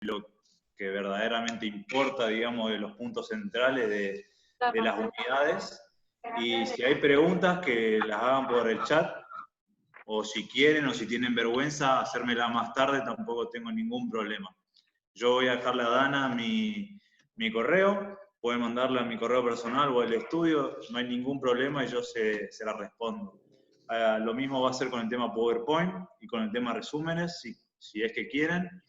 lo que verdaderamente importa, digamos, de los puntos centrales de las unidades. Y si hay preguntas, que las hagan por el chat, o si quieren, o si tienen vergüenza, hacérmela más tarde, tampoco tengo ningún problema. Yo voy a dejarle a Dana mi correo, pueden mandarle a mi correo personal o al estudio, no hay ningún problema y yo se la respondo. Lo mismo va a ser con el tema PowerPoint y con el tema resúmenes, si es que quieren.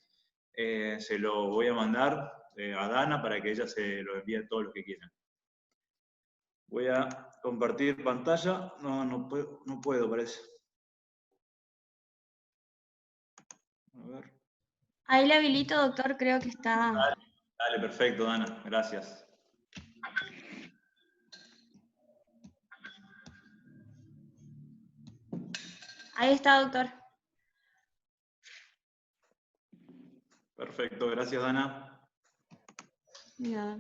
Se lo voy a mandar a Dana para que ella se lo envíe a todos los que quieran. Voy a compartir pantalla. No puedo, parece. A ver. Ahí le habilito, doctor, creo que está... Dale, perfecto, Dana, gracias. Ahí está, doctor. Perfecto, gracias, Dana. Ya.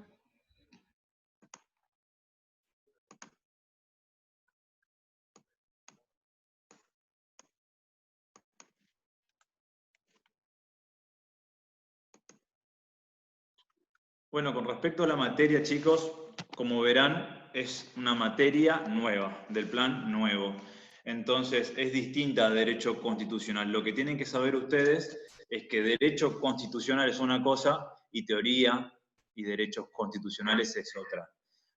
Bueno, con respecto a la materia, chicos, como verán, es una materia nueva, del plan nuevo. Entonces, es distinta a derecho constitucional. Lo que tienen que saber ustedes es que derecho constitucional es una cosa y teoría y derechos constitucionales es otra.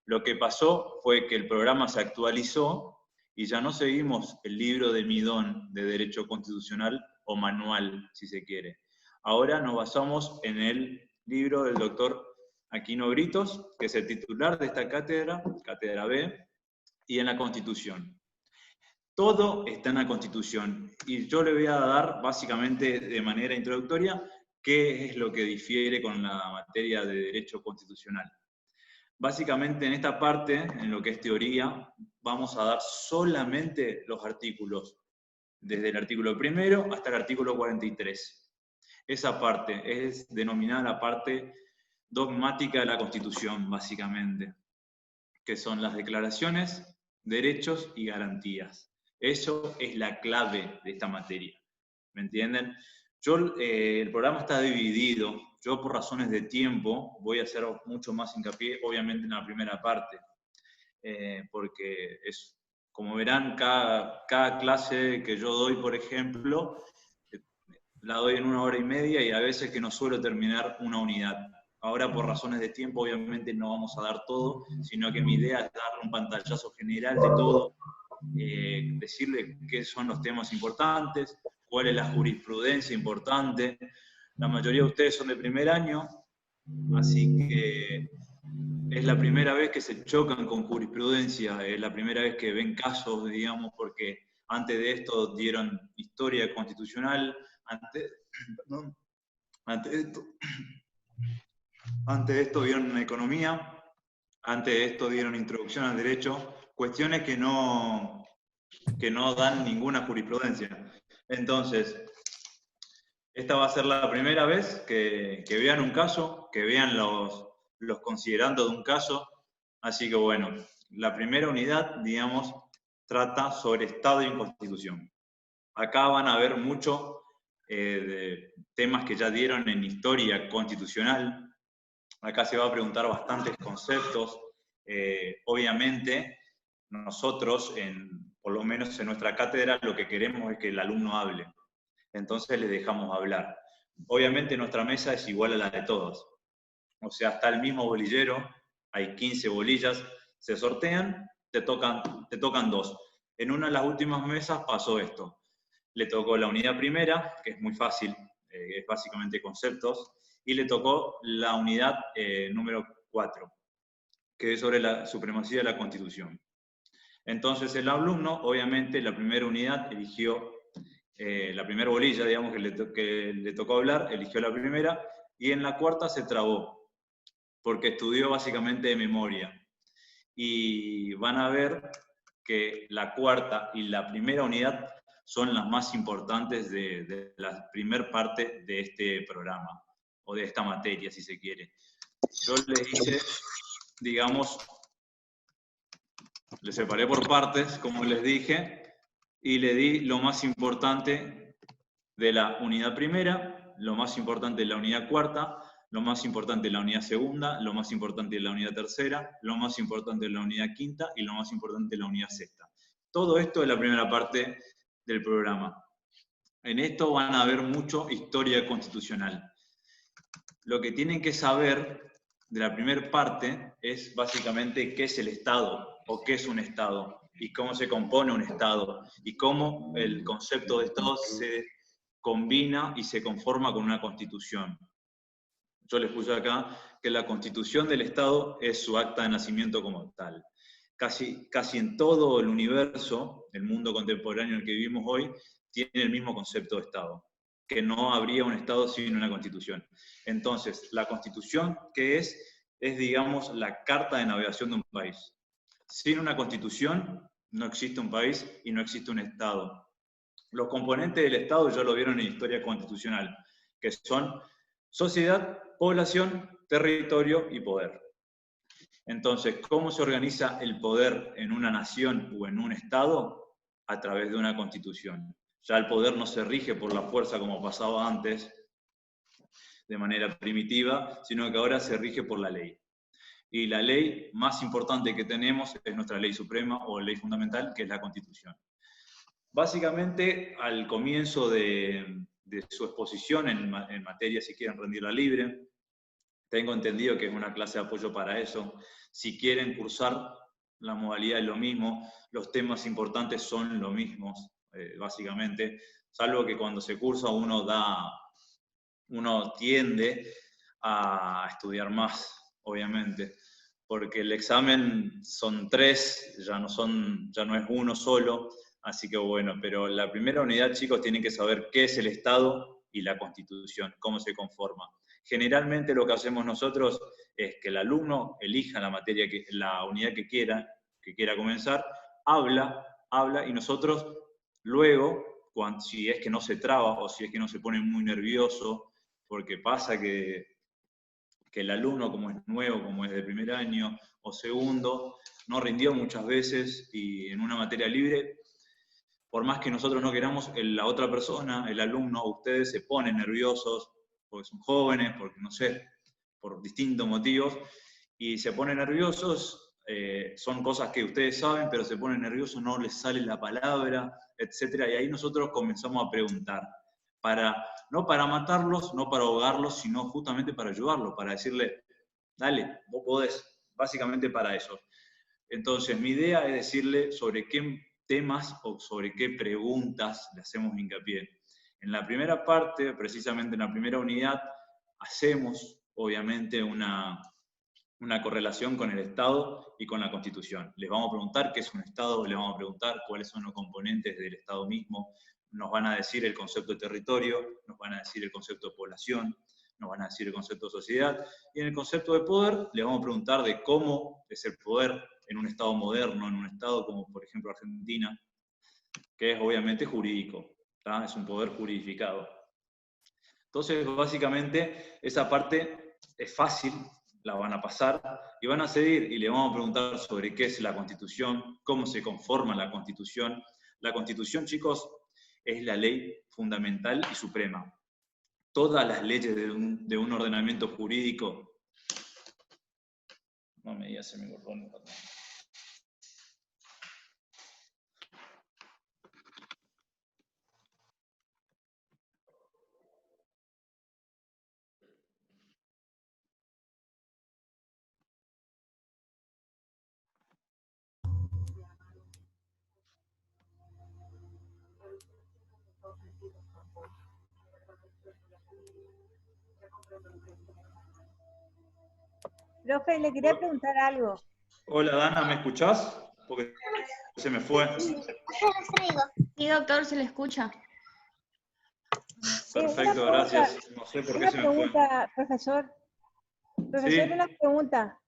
Lo que pasó fue que el programa se actualizó y ya no seguimos el libro de Midón de derecho constitucional o manual, si se quiere. Ahora nos basamos en el libro del doctor Aquino Britos, que es el titular de esta cátedra, cátedra B, y en la Constitución. Todo está en la Constitución, y yo le voy a dar básicamente de manera introductoria qué es lo que difiere con la materia de derecho constitucional. Básicamente en esta parte, en lo que es teoría, vamos a dar solamente los artículos, desde el artículo 1 hasta el artículo 43. Esa parte es denominada la parte dogmática de la Constitución, básicamente, que son las declaraciones, derechos y garantías. Eso es la clave de esta materia, ¿me entienden? El programa está dividido, yo por razones de tiempo voy a hacer mucho más hincapié, obviamente, en la primera parte, porque es, como verán, cada clase que yo doy, por ejemplo, la doy en 1 hora y media y a veces que no suelo terminar una unidad. Ahora, por razones de tiempo, obviamente no vamos a dar todo, sino que mi idea es darle un pantallazo general de todo, decirle qué son los temas importantes, cuál es la jurisprudencia importante. La mayoría de ustedes son de primer año, así que es la primera vez que se chocan con jurisprudencia, es la primera vez que ven casos, digamos, porque antes de esto dieron historia constitucional, antes de esto vieron economía, antes de esto dieron introducción al derecho, cuestiones que no dan ninguna jurisprudencia. Entonces, esta va a ser la primera vez que vean un caso, que vean los considerandos de un caso. Así que bueno, la primera unidad, digamos, trata sobre Estado y Constitución. Acá van a ver mucho de temas que ya dieron en historia constitucional. Acá se va a preguntar bastantes conceptos. Obviamente, nosotros, por lo menos en nuestra cátedra, lo que queremos es que el alumno hable. Entonces le dejamos hablar. Obviamente nuestra mesa es igual a la de todos. O sea, está el mismo bolillero, hay 15 bolillas, se sortean, te tocan 2. En una de las últimas mesas pasó esto. Le tocó la unidad primera, que es muy fácil, es básicamente conceptos, y le tocó la unidad número 4, que es sobre la supremacía de la Constitución. Entonces el alumno, obviamente, la primera unidad eligió, la primera bolilla, digamos, que le tocó hablar, eligió la primera, y en la cuarta se trabó, porque estudió básicamente de memoria. Y van a ver que la cuarta y la primera unidad son las más importantes de la primera parte de este programa, o de esta materia, si se quiere. Yo les hice, digamos, les separé por partes, como les dije, y le di lo más importante de la unidad primera, lo más importante es la unidad cuarta, lo más importante es la unidad segunda, lo más importante es la unidad tercera, lo más importante es la unidad quinta y lo más importante es la unidad sexta. Todo esto es la primera parte del programa. En esto van a ver mucho historia constitucional. Lo que tienen que saber de la primera parte es básicamente qué es el Estado o qué es un Estado y cómo se compone un Estado y cómo el concepto de Estado se combina y se conforma con una constitución. Yo les puse acá que la constitución del Estado es su acta de nacimiento como tal. Casi en todo el universo, el mundo contemporáneo en el que vivimos hoy, tiene el mismo concepto de Estado, que no habría un Estado sin una constitución. Entonces, la constitución, ¿qué es? Es, digamos, la carta de navegación de un país. Sin una constitución no existe un país y no existe un Estado. Los componentes del Estado ya lo vieron en historia constitucional, que son sociedad, población, territorio y poder. Entonces, ¿cómo se organiza el poder en una nación o en un Estado? A través de una constitución. Ya el poder no se rige por la fuerza como pasaba antes, de manera primitiva, sino que ahora se rige por la ley. Y la ley más importante que tenemos es nuestra ley suprema o ley fundamental, que es la Constitución. Básicamente, al comienzo de su exposición en materia, si quieren rendirla libre, tengo entendido que es una clase de apoyo para eso. Si quieren cursar, la modalidad es lo mismo, los temas importantes son lo mismos, básicamente, salvo que cuando se cursa uno tiende a estudiar más, obviamente, porque el examen son 3, ya no es uno solo, así que bueno, pero la primera unidad, chicos, tienen que saber qué es el Estado y la Constitución, cómo se conforma. Generalmente lo que hacemos nosotros es que el alumno elija la unidad que quiera comenzar, habla y nosotros luego, si es que no se traba o si es que no se pone muy nervioso, porque pasa que el alumno, como es nuevo, como es de primer año o segundo, no rindió muchas veces y en una materia libre, por más que nosotros no queramos, la otra persona, el alumno, ustedes se ponen nerviosos, porque son jóvenes, porque no sé, por distintos motivos, y se ponen nerviosos, son cosas que ustedes saben, pero se ponen nerviosos, no les sale la palabra, etc. Y ahí nosotros comenzamos a preguntar, no para matarlos, no para ahogarlos, sino justamente para ayudarlos, para decirle, dale, vos podés, básicamente para eso. Entonces, mi idea es decirle sobre qué temas o sobre qué preguntas le hacemos hincapié. En la primera parte, precisamente en la primera unidad, hacemos, obviamente, una correlación con el Estado y con la Constitución. Les vamos a preguntar qué es un Estado, les vamos a preguntar cuáles son los componentes del Estado mismo, nos van a decir el concepto de territorio, nos van a decir el concepto de población, nos van a decir el concepto de sociedad, y en el concepto de poder les vamos a preguntar de cómo es el poder en un Estado moderno, en un Estado como por ejemplo Argentina, que es obviamente jurídico, ¿tá? Es un poder juridificado. Entonces, básicamente, esa parte es fácil, la van a pasar y van a seguir y le vamos a preguntar sobre qué es la Constitución, cómo se conforma la Constitución. La Constitución, chicos, es la ley fundamental y suprema. Todas las leyes de un ordenamiento jurídico... No me digas, se me cortó. Profe, le quería preguntar algo. Hola, Dana, ¿me escuchás? Porque se me fue. Sí, doctor, se le escucha. Perfecto, gracias. No sé por qué se me fue. Profesor. Profesor, ¿Sí? una pregunta.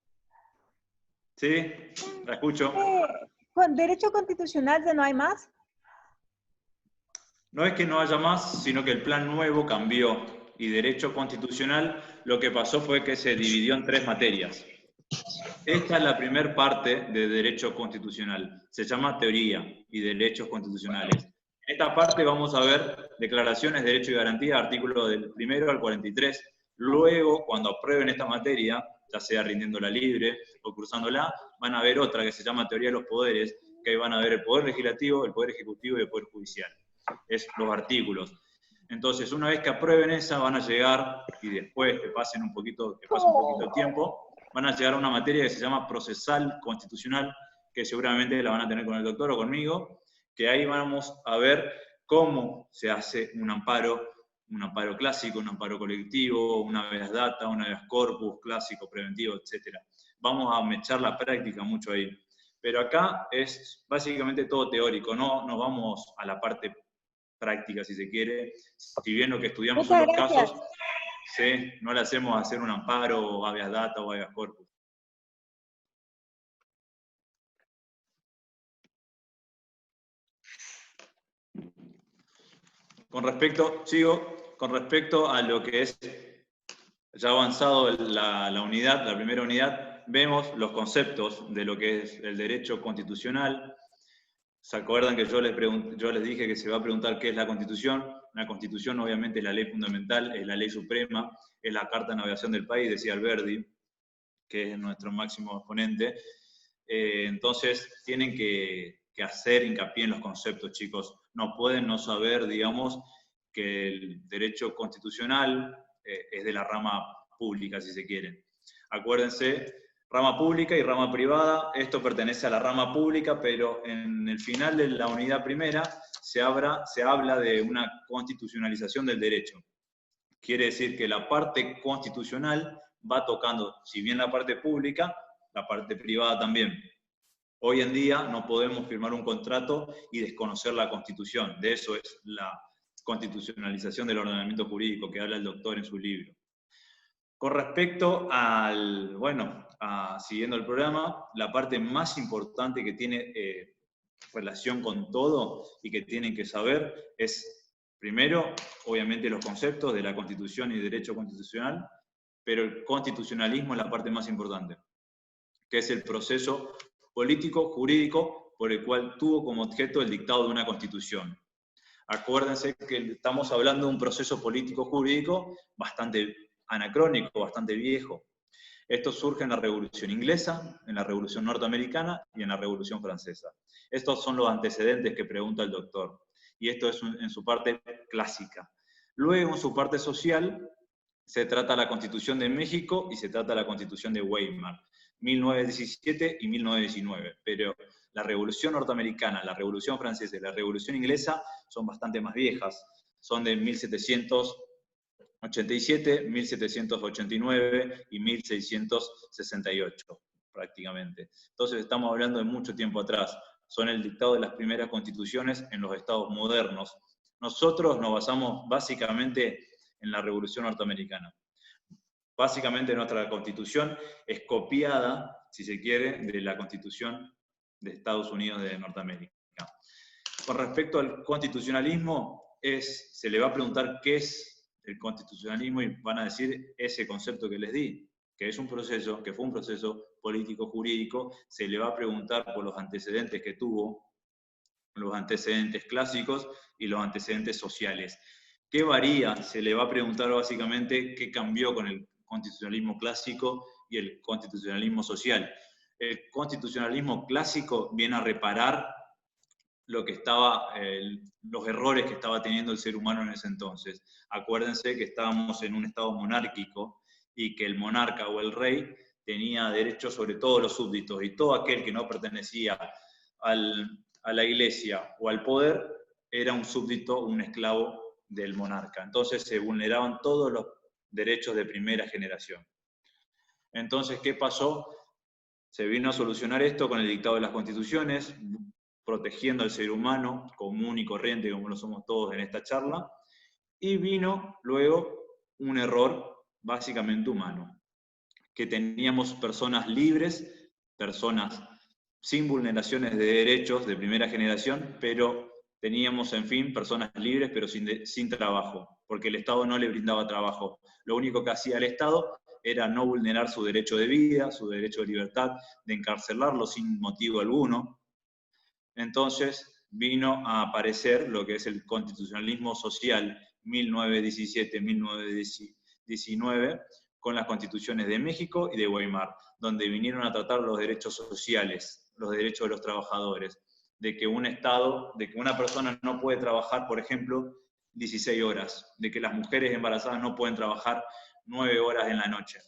Sí, la escucho. ¿Con derecho constitucional ya no hay más? No es que no haya más, sino que el plan nuevo cambió. Y derecho constitucional, lo que pasó fue que se dividió en 3 materias. Esta es la primera parte de derecho constitucional. Se llama teoría y derechos constitucionales. En esta parte vamos a ver declaraciones de derecho y garantía, artículo del 1 al 43. Luego, cuando aprueben esta materia, ya sea rindiéndola libre o cursándola, van a ver otra que se llama teoría de los poderes, que ahí van a ver el poder legislativo, el poder ejecutivo y el poder judicial. Es los artículos. Entonces, una vez que aprueben esa, van a llegar, y después que pase un poquito el tiempo, van a llegar a una materia que se llama procesal constitucional, que seguramente la van a tener con el doctor o conmigo, que ahí vamos a ver cómo se hace un amparo clásico, un amparo colectivo, una habeas data, una habeas corpus, clásico, preventivo, etc. Vamos a mechar la práctica mucho ahí. Pero acá es básicamente todo teórico, no nos vamos a la parte práctica, si se quiere. Si bien lo que estudiamos son los casos, ¿sí? No le hacemos hacer un amparo, o habeas data, o habeas corpus. Con respecto a lo que es ya avanzado la unidad, la primera unidad, vemos los conceptos de lo que es el derecho constitucional. ¿Se acuerdan que yo les dije que se va a preguntar qué es la Constitución? La Constitución obviamente es la ley fundamental, es la ley suprema, es la Carta de Navegación del país, decía Alberdi, que es nuestro máximo exponente. Entonces tienen que hacer hincapié en los conceptos, chicos. No pueden no saber, digamos, que el derecho constitucional es de la rama pública, si se quiere. Acuérdense, rama pública y rama privada. Esto pertenece a la rama pública, pero en el final de la unidad primera se habla de una constitucionalización del derecho. Quiere decir que la parte constitucional va tocando, si bien la parte pública, la parte privada también. Hoy en día no podemos firmar un contrato y desconocer la Constitución. De eso es la constitucionalización del ordenamiento jurídico que habla el doctor en su libro. Con respecto al, siguiendo el programa, la parte más importante que tiene relación con todo y que tienen que saber es, primero, obviamente los conceptos de la Constitución y derecho constitucional, pero el constitucionalismo es la parte más importante, que es el proceso político, jurídico, por el cual tuvo como objeto el dictado de una Constitución. Acuérdense que estamos hablando de un proceso político-jurídico bastante anacrónico, bastante viejo. Esto surge en la Revolución Inglesa, en la Revolución Norteamericana y en la Revolución Francesa. Estos son los antecedentes que pregunta el doctor. Y esto es en su parte clásica. Luego, en su parte social, se trata la Constitución de México y se trata la Constitución de Weimar, 1917 y 1919. Pero la Revolución Norteamericana, la Revolución Francesa y la Revolución Inglesa son bastante más viejas. Son de 1787, 1789 y 1668, prácticamente. Entonces estamos hablando de mucho tiempo atrás. Son el dictado de las primeras constituciones en los estados modernos. Nosotros nos basamos básicamente en la Revolución Norteamericana. Básicamente nuestra Constitución es copiada, si se quiere, de la Constitución de Estados Unidos de Norteamérica. Con respecto al constitucionalismo, se le va a preguntar qué es el constitucionalismo y van a decir ese concepto que les di, que es un proceso, que fue un proceso político-jurídico. Se le va a preguntar por los antecedentes que tuvo, los antecedentes clásicos y los antecedentes sociales. ¿Qué varía? Se le va a preguntar básicamente qué cambió con el constitucionalismo clásico y el constitucionalismo social. El constitucionalismo clásico viene a reparar lo que los errores que estaba teniendo el ser humano en ese entonces. Acuérdense que estábamos en un estado monárquico y que el monarca o el rey tenía derechos sobre todos los súbditos, y todo aquel que no pertenecía a la iglesia o al poder era un súbdito, un esclavo del monarca. Entonces se vulneraban todos los derechos de primera generación. Entonces, ¿qué pasó? Se vino a solucionar esto con el dictado de las constituciones, protegiendo al ser humano común y corriente, como lo somos todos en esta charla, y vino luego un error básicamente humano, que teníamos personas libres, personas sin vulneraciones de derechos de primera generación, pero teníamos, en fin, personas libres pero sin trabajo, porque el Estado no le brindaba trabajo. Lo único que hacía el Estado era no vulnerar su derecho de vida, su derecho de libertad, de encarcelarlo sin motivo alguno. Entonces vino a aparecer lo que es el constitucionalismo social 1917-1919, con las constituciones de México y de Weimar, donde vinieron a tratar los derechos sociales, los derechos de los trabajadores, de que un Estado, de que una persona no puede trabajar, por ejemplo, 16 horas, de que las mujeres embarazadas no pueden trabajar 9 horas en la noche.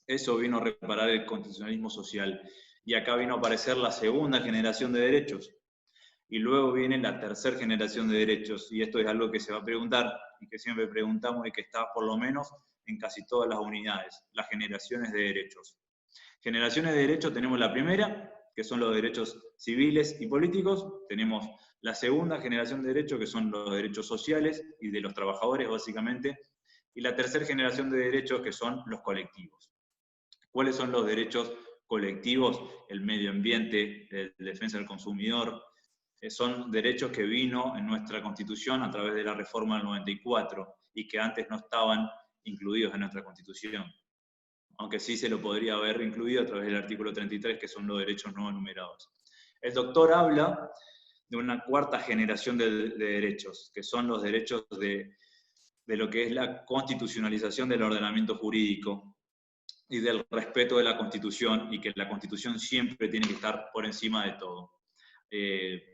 Eso vino a reparar el constitucionalismo social. Y acá vino a aparecer la segunda generación de derechos. Y luego viene la tercera generación de derechos. Y esto es algo que se va a preguntar y que siempre preguntamos y que está por lo menos en casi todas las unidades, las generaciones de derechos. Generaciones de derechos tenemos la primera, que son los derechos civiles y políticos. Tenemos la segunda generación de derechos, que son los derechos sociales y de los trabajadores, básicamente. Y la tercera generación de derechos, que son los colectivos. ¿Cuáles son los derechos colectivos? El medio ambiente, la defensa del consumidor. Son derechos que vino en nuestra Constitución a través de la reforma del 94 y que antes no estaban incluidos en nuestra Constitución. Aunque sí se lo podría haber incluido a través del artículo 33, que son los derechos no enumerados. El doctor habla de una cuarta generación de derechos, que son los derechos de lo que es la constitucionalización del ordenamiento jurídico y del respeto de la Constitución, y que la Constitución siempre tiene que estar por encima de todo.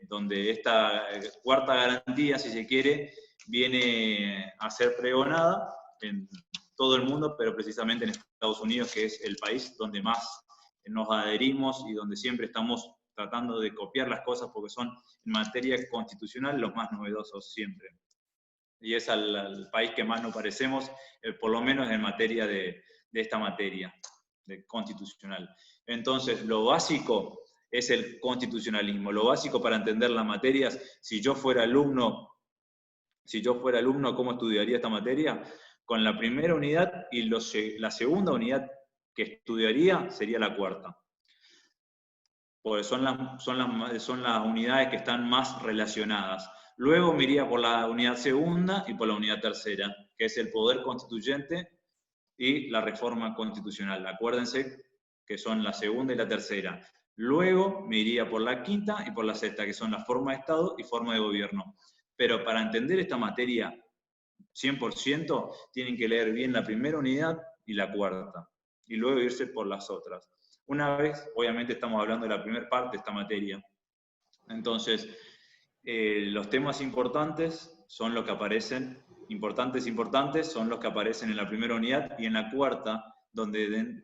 Donde esta cuarta garantía, si se quiere, viene a ser pregonada en todo el mundo, pero precisamente en Estados Unidos, que es el país donde más nos adherimos y donde siempre estamos tratando de copiar las cosas, porque son en materia constitucional los más novedosos siempre. Y es al país que más nos parecemos, por lo menos en materia de esta materia de constitucional. Entonces, lo básico es el constitucionalismo. Lo básico para entender las materias, si yo fuera alumno, ¿cómo estudiaría esta materia? Con la primera unidad y la segunda unidad que estudiaría sería la cuarta. Porque son las unidades que están más relacionadas. Luego me iría por la unidad segunda y por la unidad tercera, que es el poder constituyente y la reforma constitucional. Acuérdense que son la segunda y la tercera. Luego me iría por la quinta y por la sexta, que son la forma de Estado y forma de gobierno. Pero para entender esta materia 100%, tienen que leer bien la primera unidad y la cuarta, y luego irse por las otras. Una vez, obviamente estamos hablando de la primera parte de esta materia. Entonces, los temas importantes son los que aparecen, importantes son los que aparecen en la primera unidad, y en la cuarta, donde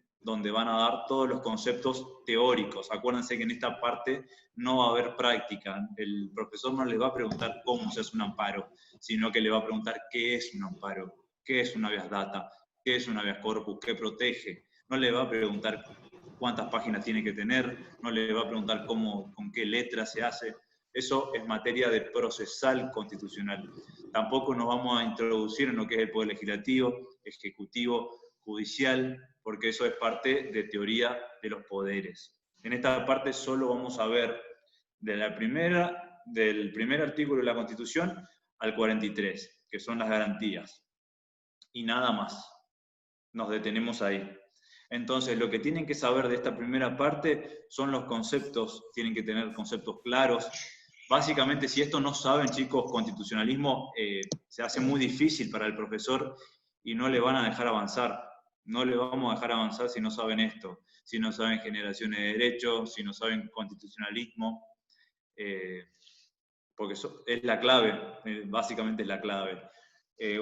van a dar todos los conceptos teóricos. Acuérdense que en esta parte no va a haber práctica. El profesor no les va a preguntar cómo se hace un amparo, sino que le va a preguntar qué es un amparo, qué es un habeas data, qué es un habeas corpus, qué protege. No le va a preguntar cuántas páginas tiene que tener, no le va a preguntar con qué letra se hace. Eso es materia de procesal constitucional. Tampoco nos vamos a introducir en lo que es el poder legislativo, ejecutivo, judicial, porque eso es parte de teoría de los poderes. En esta parte solo vamos a ver del primer artículo de la Constitución al 43, que son las garantías. Y nada más. Nos detenemos ahí. Entonces, lo que tienen que saber de esta primera parte son los conceptos, tienen que tener conceptos claros. Básicamente, si esto no saben, chicos, constitucionalismo se hace muy difícil para el profesor y no le van a dejar avanzar. No le vamos a dejar avanzar si no saben esto, si no saben generaciones de derechos, si no saben constitucionalismo, porque es la clave, básicamente es la clave.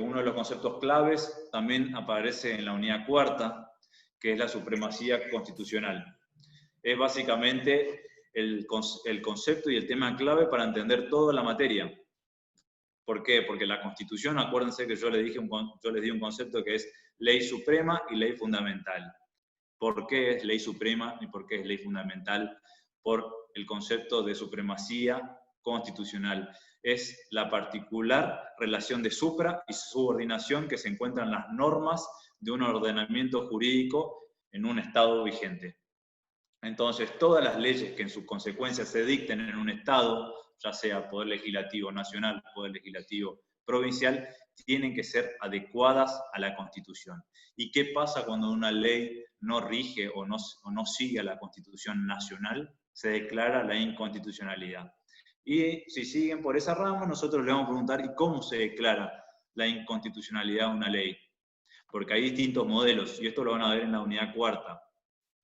Uno de los conceptos claves también aparece en la unidad cuarta, que es la supremacía constitucional. Es básicamente el concepto y el tema clave para entender toda la materia. ¿Por qué? Porque la Constitución, acuérdense que yo les di un concepto que es ley suprema y ley fundamental. ¿Por qué es ley suprema y por qué es ley fundamental? Por el concepto de supremacía constitucional. Es la particular relación de supra y subordinación que se encuentra en las normas de un ordenamiento jurídico en un Estado vigente. Entonces, todas las leyes que en sus consecuencias se dicten en un Estado, ya sea Poder Legislativo Nacional, Poder Legislativo Provincial, tienen que ser adecuadas a la Constitución. ¿Y qué pasa cuando una ley no rige o no sigue a la Constitución Nacional? Se declara la inconstitucionalidad. Y si siguen por esa rama, nosotros le vamos a preguntar, ¿y cómo se declara la inconstitucionalidad de una ley? Porque hay distintos modelos, y esto lo van a ver en la unidad cuarta,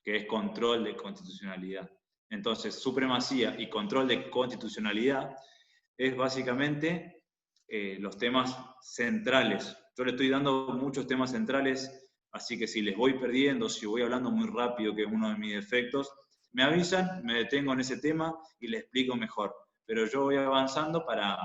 que es control de constitucionalidad. Entonces, supremacía y control de constitucionalidad es básicamente los temas centrales. Yo le estoy dando muchos temas centrales, así que si les voy perdiendo, si voy hablando muy rápido, que es uno de mis defectos, me avisan, me detengo en ese tema y les explico mejor. Pero yo voy avanzando para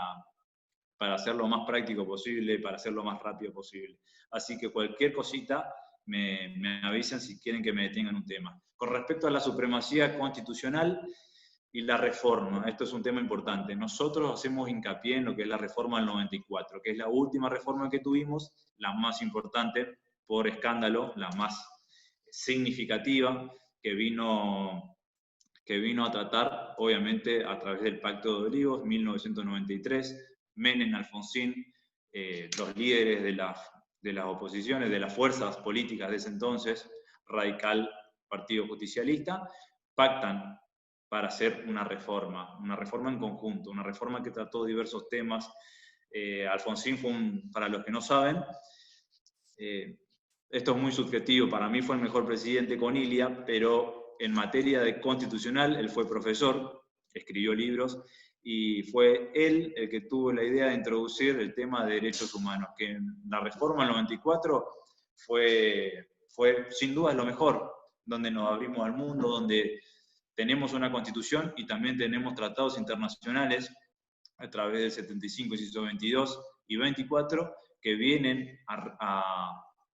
hacerlo lo más práctico posible, para hacerlo lo más rápido posible. Así que cualquier cosita me avisan si quieren que me detengan un tema. Con respecto a la supremacía constitucional y la reforma, esto es un tema importante. Nosotros hacemos hincapié en lo que es la reforma del 94, que es la última reforma que tuvimos, la más importante por escándalo, la más significativa, que vino a tratar, obviamente, a través del Pacto de Olivos, 1993, Menem, Alfonsín, los líderes de las oposiciones, de las fuerzas políticas de ese entonces, Radical, Partido Justicialista, pactan para hacer una reforma en conjunto, una reforma que trató diversos temas. Alfonsín fue para los que no saben, esto es muy subjetivo, para mí fue el mejor presidente con Ilia, pero en materia de constitucional, él fue profesor, escribió libros, y fue él el que tuvo la idea de introducir el tema de derechos humanos, que en la reforma del 94 fue sin duda lo mejor, donde nos abrimos al mundo, donde tenemos una constitución y también tenemos tratados internacionales a través del 75, inciso 22 y 24, que vienen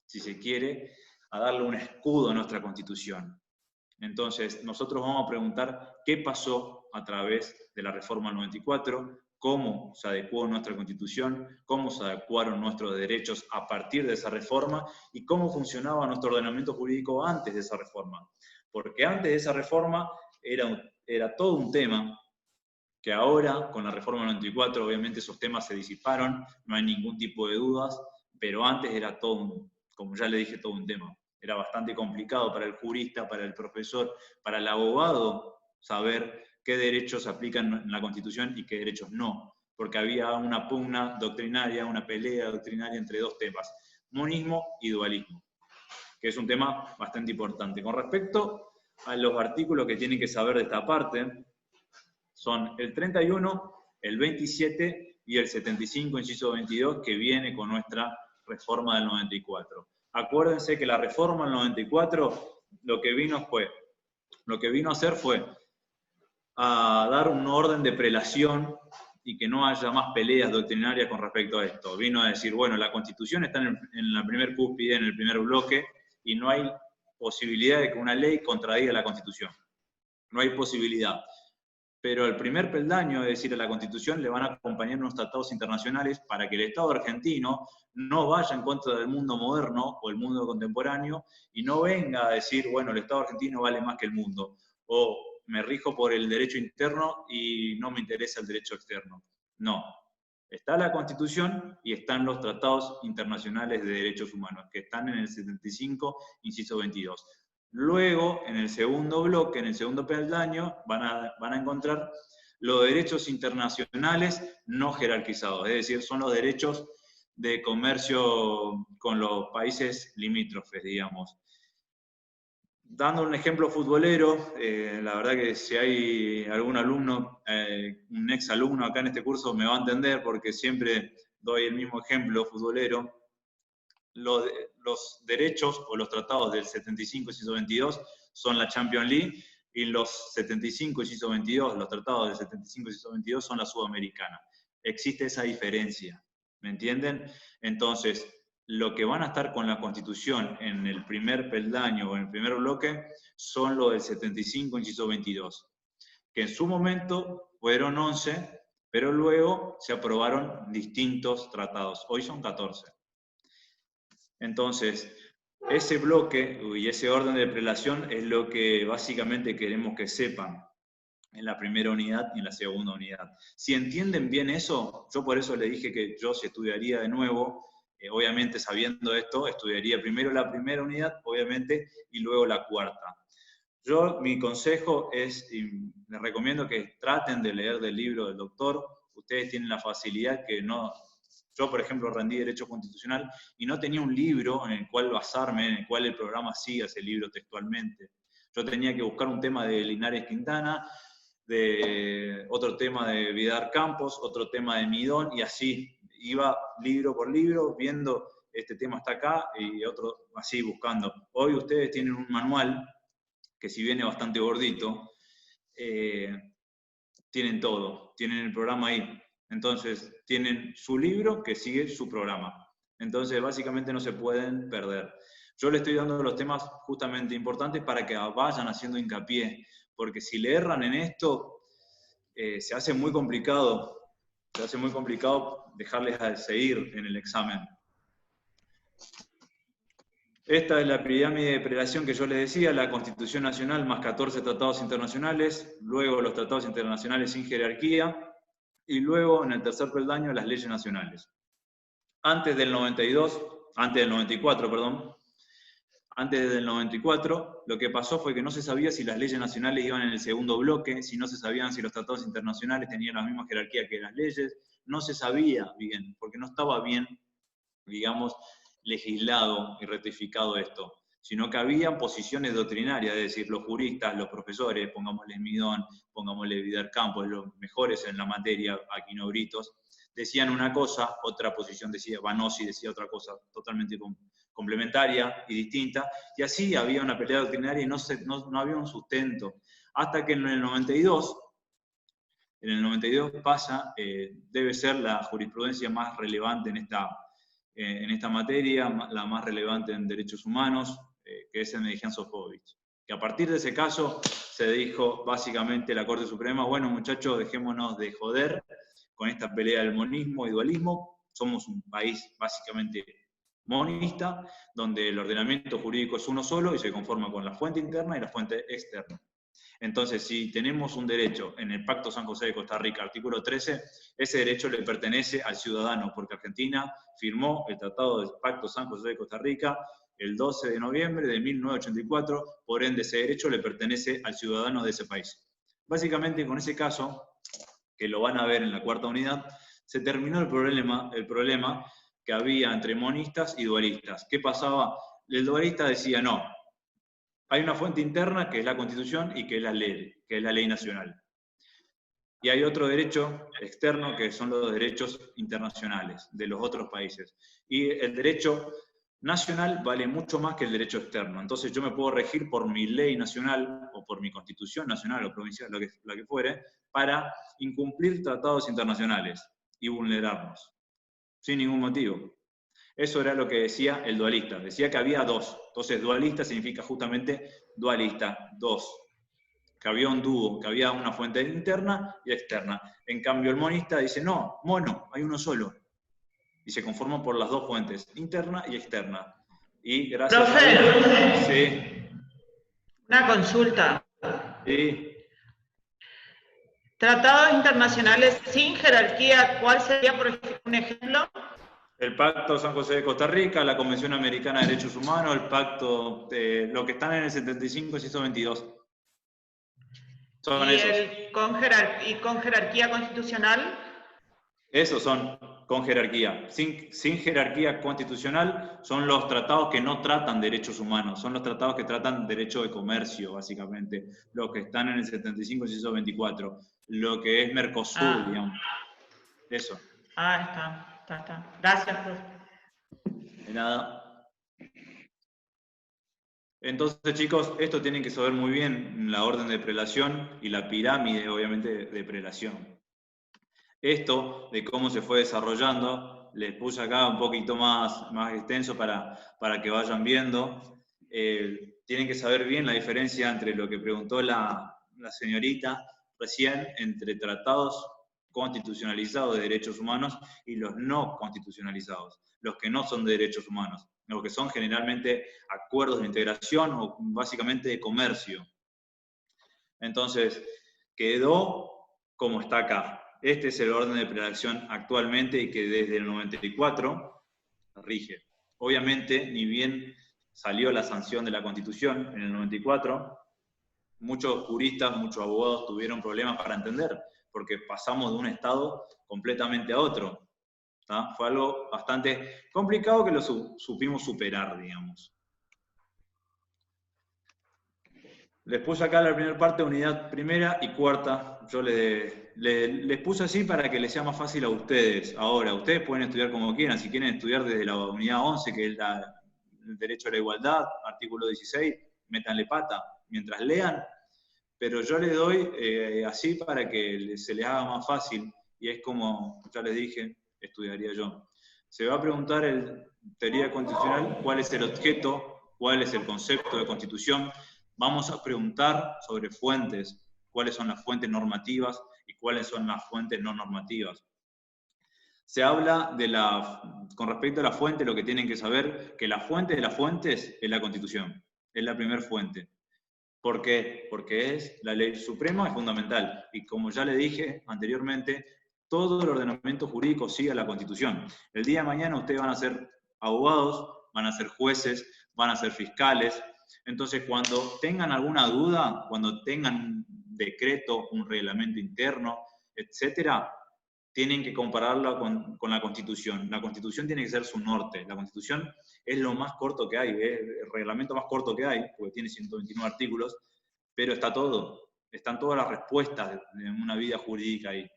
si se quiere, a darle un escudo a nuestra constitución. Entonces, nosotros vamos a preguntar qué pasó a través de la reforma del 94, cómo se adecuó nuestra Constitución, cómo se adecuaron nuestros derechos a partir de esa reforma y cómo funcionaba nuestro ordenamiento jurídico antes de esa reforma. Porque antes de esa reforma era todo un tema que ahora, con la reforma del 94, obviamente esos temas se disiparon, no hay ningún tipo de dudas, pero antes era todo, como ya le dije, todo un tema. Era bastante complicado para el jurista, para el profesor, para el abogado, saber qué derechos se aplican en la Constitución y qué derechos no, porque había una pugna doctrinaria, una pelea doctrinaria entre dos temas, monismo y dualismo, que es un tema bastante importante. Con respecto a los artículos que tienen que saber de esta parte, son el 31, el 27 y el 75, inciso 22, que viene con nuestra reforma del 94. Acuérdense que la reforma del 94 lo que vino a hacer fue a dar un orden de prelación y que no haya más peleas doctrinarias con respecto a esto. Vino a decir, bueno, la Constitución está en la primer cúspide, en el primer bloque, y no hay posibilidad de que una ley contradiga la Constitución. No hay posibilidad. Pero el primer peldaño, es decir, a la Constitución, le van a acompañar unos tratados internacionales para que el Estado argentino no vaya en contra del mundo moderno o el mundo contemporáneo y no venga a decir, bueno, el Estado argentino vale más que el mundo, o me rijo por el derecho interno y no me interesa el derecho externo. No. Está la Constitución y están los tratados internacionales de derechos humanos, que están en el 75, inciso 22. Luego, en el segundo bloque, en el segundo peldaño, van a encontrar los derechos internacionales no jerarquizados, es decir, son los derechos de comercio con los países limítrofes, digamos. Dando un ejemplo futbolero, la verdad que si hay algún alumno, un ex alumno acá en este curso me va a entender porque siempre doy el mismo ejemplo futbolero. Los derechos o los tratados del 75 inciso 22 son la Champions League y los 75 inciso 22, los tratados del 75 inciso 22 son la Sudamericana. Existe esa diferencia, ¿me entienden? Entonces, lo que van a estar con la Constitución en el primer peldaño o en el primer bloque son los del 75 inciso 22, que en su momento fueron 11, pero luego se aprobaron distintos tratados. Hoy son 14. Entonces, ese bloque y ese orden de prelación es lo que básicamente queremos que sepan en la primera unidad y en la segunda unidad. Si entienden bien eso, yo por eso le dije que yo si estudiaría de nuevo, obviamente sabiendo esto, estudiaría primero la primera unidad, obviamente, y luego la cuarta. Yo, mi consejo es, y les recomiendo que traten de leer del libro del doctor. Ustedes tienen la facilidad que no... Yo, por ejemplo, rendí Derecho Constitucional y no tenía un libro en el cual basarme, en el cual el programa siga ese libro textualmente. Yo tenía que buscar un tema de Linares Quintana, de otro tema de Vidal Campos, otro tema de Midón, y así iba libro por libro, viendo este tema está acá y otro así buscando. Hoy ustedes tienen un manual que si viene bastante gordito, tienen todo, tienen el programa ahí. Entonces, tienen su libro que sigue su programa. Entonces, básicamente no se pueden perder. Yo le estoy dando los temas justamente importantes para que vayan haciendo hincapié, porque si le erran en esto, se hace muy complicado dejarles a seguir en el examen. Esta es la pirámide de prelación que yo les decía, la Constitución Nacional más 14 tratados internacionales, luego los tratados internacionales sin jerarquía, y luego en el tercer peldaño las leyes nacionales. Antes del 94, lo que pasó fue que no se sabía si las leyes nacionales iban en el segundo bloque, si no se sabían si los tratados internacionales tenían la misma jerarquía que las leyes, no se sabía bien, porque no estaba bien, digamos, legislado y rectificado esto, sino que había posiciones doctrinarias, es decir, los juristas, los profesores, pongámosle Midón, pongámosle Vidal Campos, los mejores en la materia, Aquino Britos, decían una cosa, otra posición decía, Vanossi decía otra cosa totalmente complementaria y distinta, y así había una pelea doctrinaria y no había un sustento. Hasta que en el 92 pasa, debe ser la jurisprudencia más relevante en esta materia, la más relevante en derechos humanos, que es el Medijan Sofovich. Que a partir de ese caso se dijo básicamente la Corte Suprema, bueno muchachos, dejémonos de joder con esta pelea del monismo y dualismo, somos un país básicamente monista, donde el ordenamiento jurídico es uno solo y se conforma con la fuente interna y la fuente externa. Entonces, si tenemos un derecho en el Pacto San José de Costa Rica, artículo 13, ese derecho le pertenece al ciudadano, porque Argentina firmó el Tratado del Pacto San José de Costa Rica el 12 de noviembre de 1984, por ende ese derecho le pertenece al ciudadano de ese país. Básicamente, con ese caso, que lo van a ver en la cuarta unidad, se terminó el problema que había entre monistas y dualistas. ¿Qué pasaba? El dualista decía, no, hay una fuente interna que es la Constitución y que es la ley nacional. Y hay otro derecho externo que son los derechos internacionales de los otros países. Y el derecho nacional vale mucho más que el derecho externo. Entonces yo me puedo regir por mi ley nacional o por mi Constitución nacional o provincial, la que fuere, para incumplir tratados internacionales y vulnerarlos, sin ningún motivo. Eso era lo que decía el dualista. Decía que había dos. Entonces, dualista significa justamente dualista, dos. Que había un dúo, que había una fuente interna y externa. En cambio, el monista dice, no, mono, hay uno solo. Y se conforman por las dos fuentes, interna y externa. Y gracias a Dios... Sí. Una consulta. Sí. Tratados internacionales sin jerarquía, ¿cuál sería, por ejemplo, un ejemplo? El Pacto San José de Costa Rica, la Convención Americana de Derechos Humanos, el Pacto de lo que están en el 75 y 122. Son esos. ¿Y con jerarquía constitucional? Esos son con jerarquía. Sin jerarquía constitucional son los tratados que no tratan derechos humanos, son los tratados que tratan derecho de comercio, básicamente. Los que están en el 75 y 124. Lo que es Mercosur, digamos. Eso. Está. Gracias, profe. De nada. Entonces, chicos, esto tienen que saber muy bien la orden de prelación y la pirámide, obviamente, de prelación. Esto de cómo se fue desarrollando, les puse acá un poquito más extenso para que vayan viendo. Tienen que saber bien la diferencia entre lo que preguntó la señorita recién, entre tratados constitucionalizados de derechos humanos y los no constitucionalizados, los que no son de derechos humanos, los que son generalmente acuerdos de integración o básicamente de comercio. Entonces, quedó como está acá. Este es el orden de prelación actualmente y que desde el 94 rige. Obviamente, ni bien salió la sanción de la Constitución en el 94, muchos juristas, muchos abogados tuvieron problemas para entender, porque pasamos de un estado completamente a otro. ¿Tá? Fue algo bastante complicado que lo supimos superar, digamos. Les puse acá la primera parte, unidad primera y cuarta. Yo les puse así para que les sea más fácil a ustedes. Ahora, ustedes pueden estudiar como quieran. Si quieren estudiar desde la unidad 11, que es el derecho a la igualdad, artículo 16, métanle pata mientras lean. Pero yo les doy así para que se les haga más fácil. Y es como, ya les dije, estudiaría yo. Se va a preguntar en teoría constitucional cuál es el objeto, cuál es el concepto de constitución. Vamos a preguntar sobre fuentes, cuáles son las fuentes normativas y cuáles son las fuentes no normativas. Se habla con respecto a la fuente, lo que tienen que saber, que la fuente de las fuentes es la Constitución, es la primera fuente. ¿Por qué? Porque es la ley suprema, es fundamental. Y como ya le dije anteriormente, todo el ordenamiento jurídico sigue a la Constitución. El día de mañana ustedes van a ser abogados, van a ser jueces, van a ser fiscales. Entonces, cuando tengan alguna duda, cuando tengan un decreto, un reglamento interno, etcétera, tienen que compararla con la Constitución. La Constitución tiene que ser su norte. La Constitución es lo más corto que hay, es el reglamento más corto que hay, porque tiene 129 artículos, pero está todo. Están todas las respuestas de una vida jurídica ahí,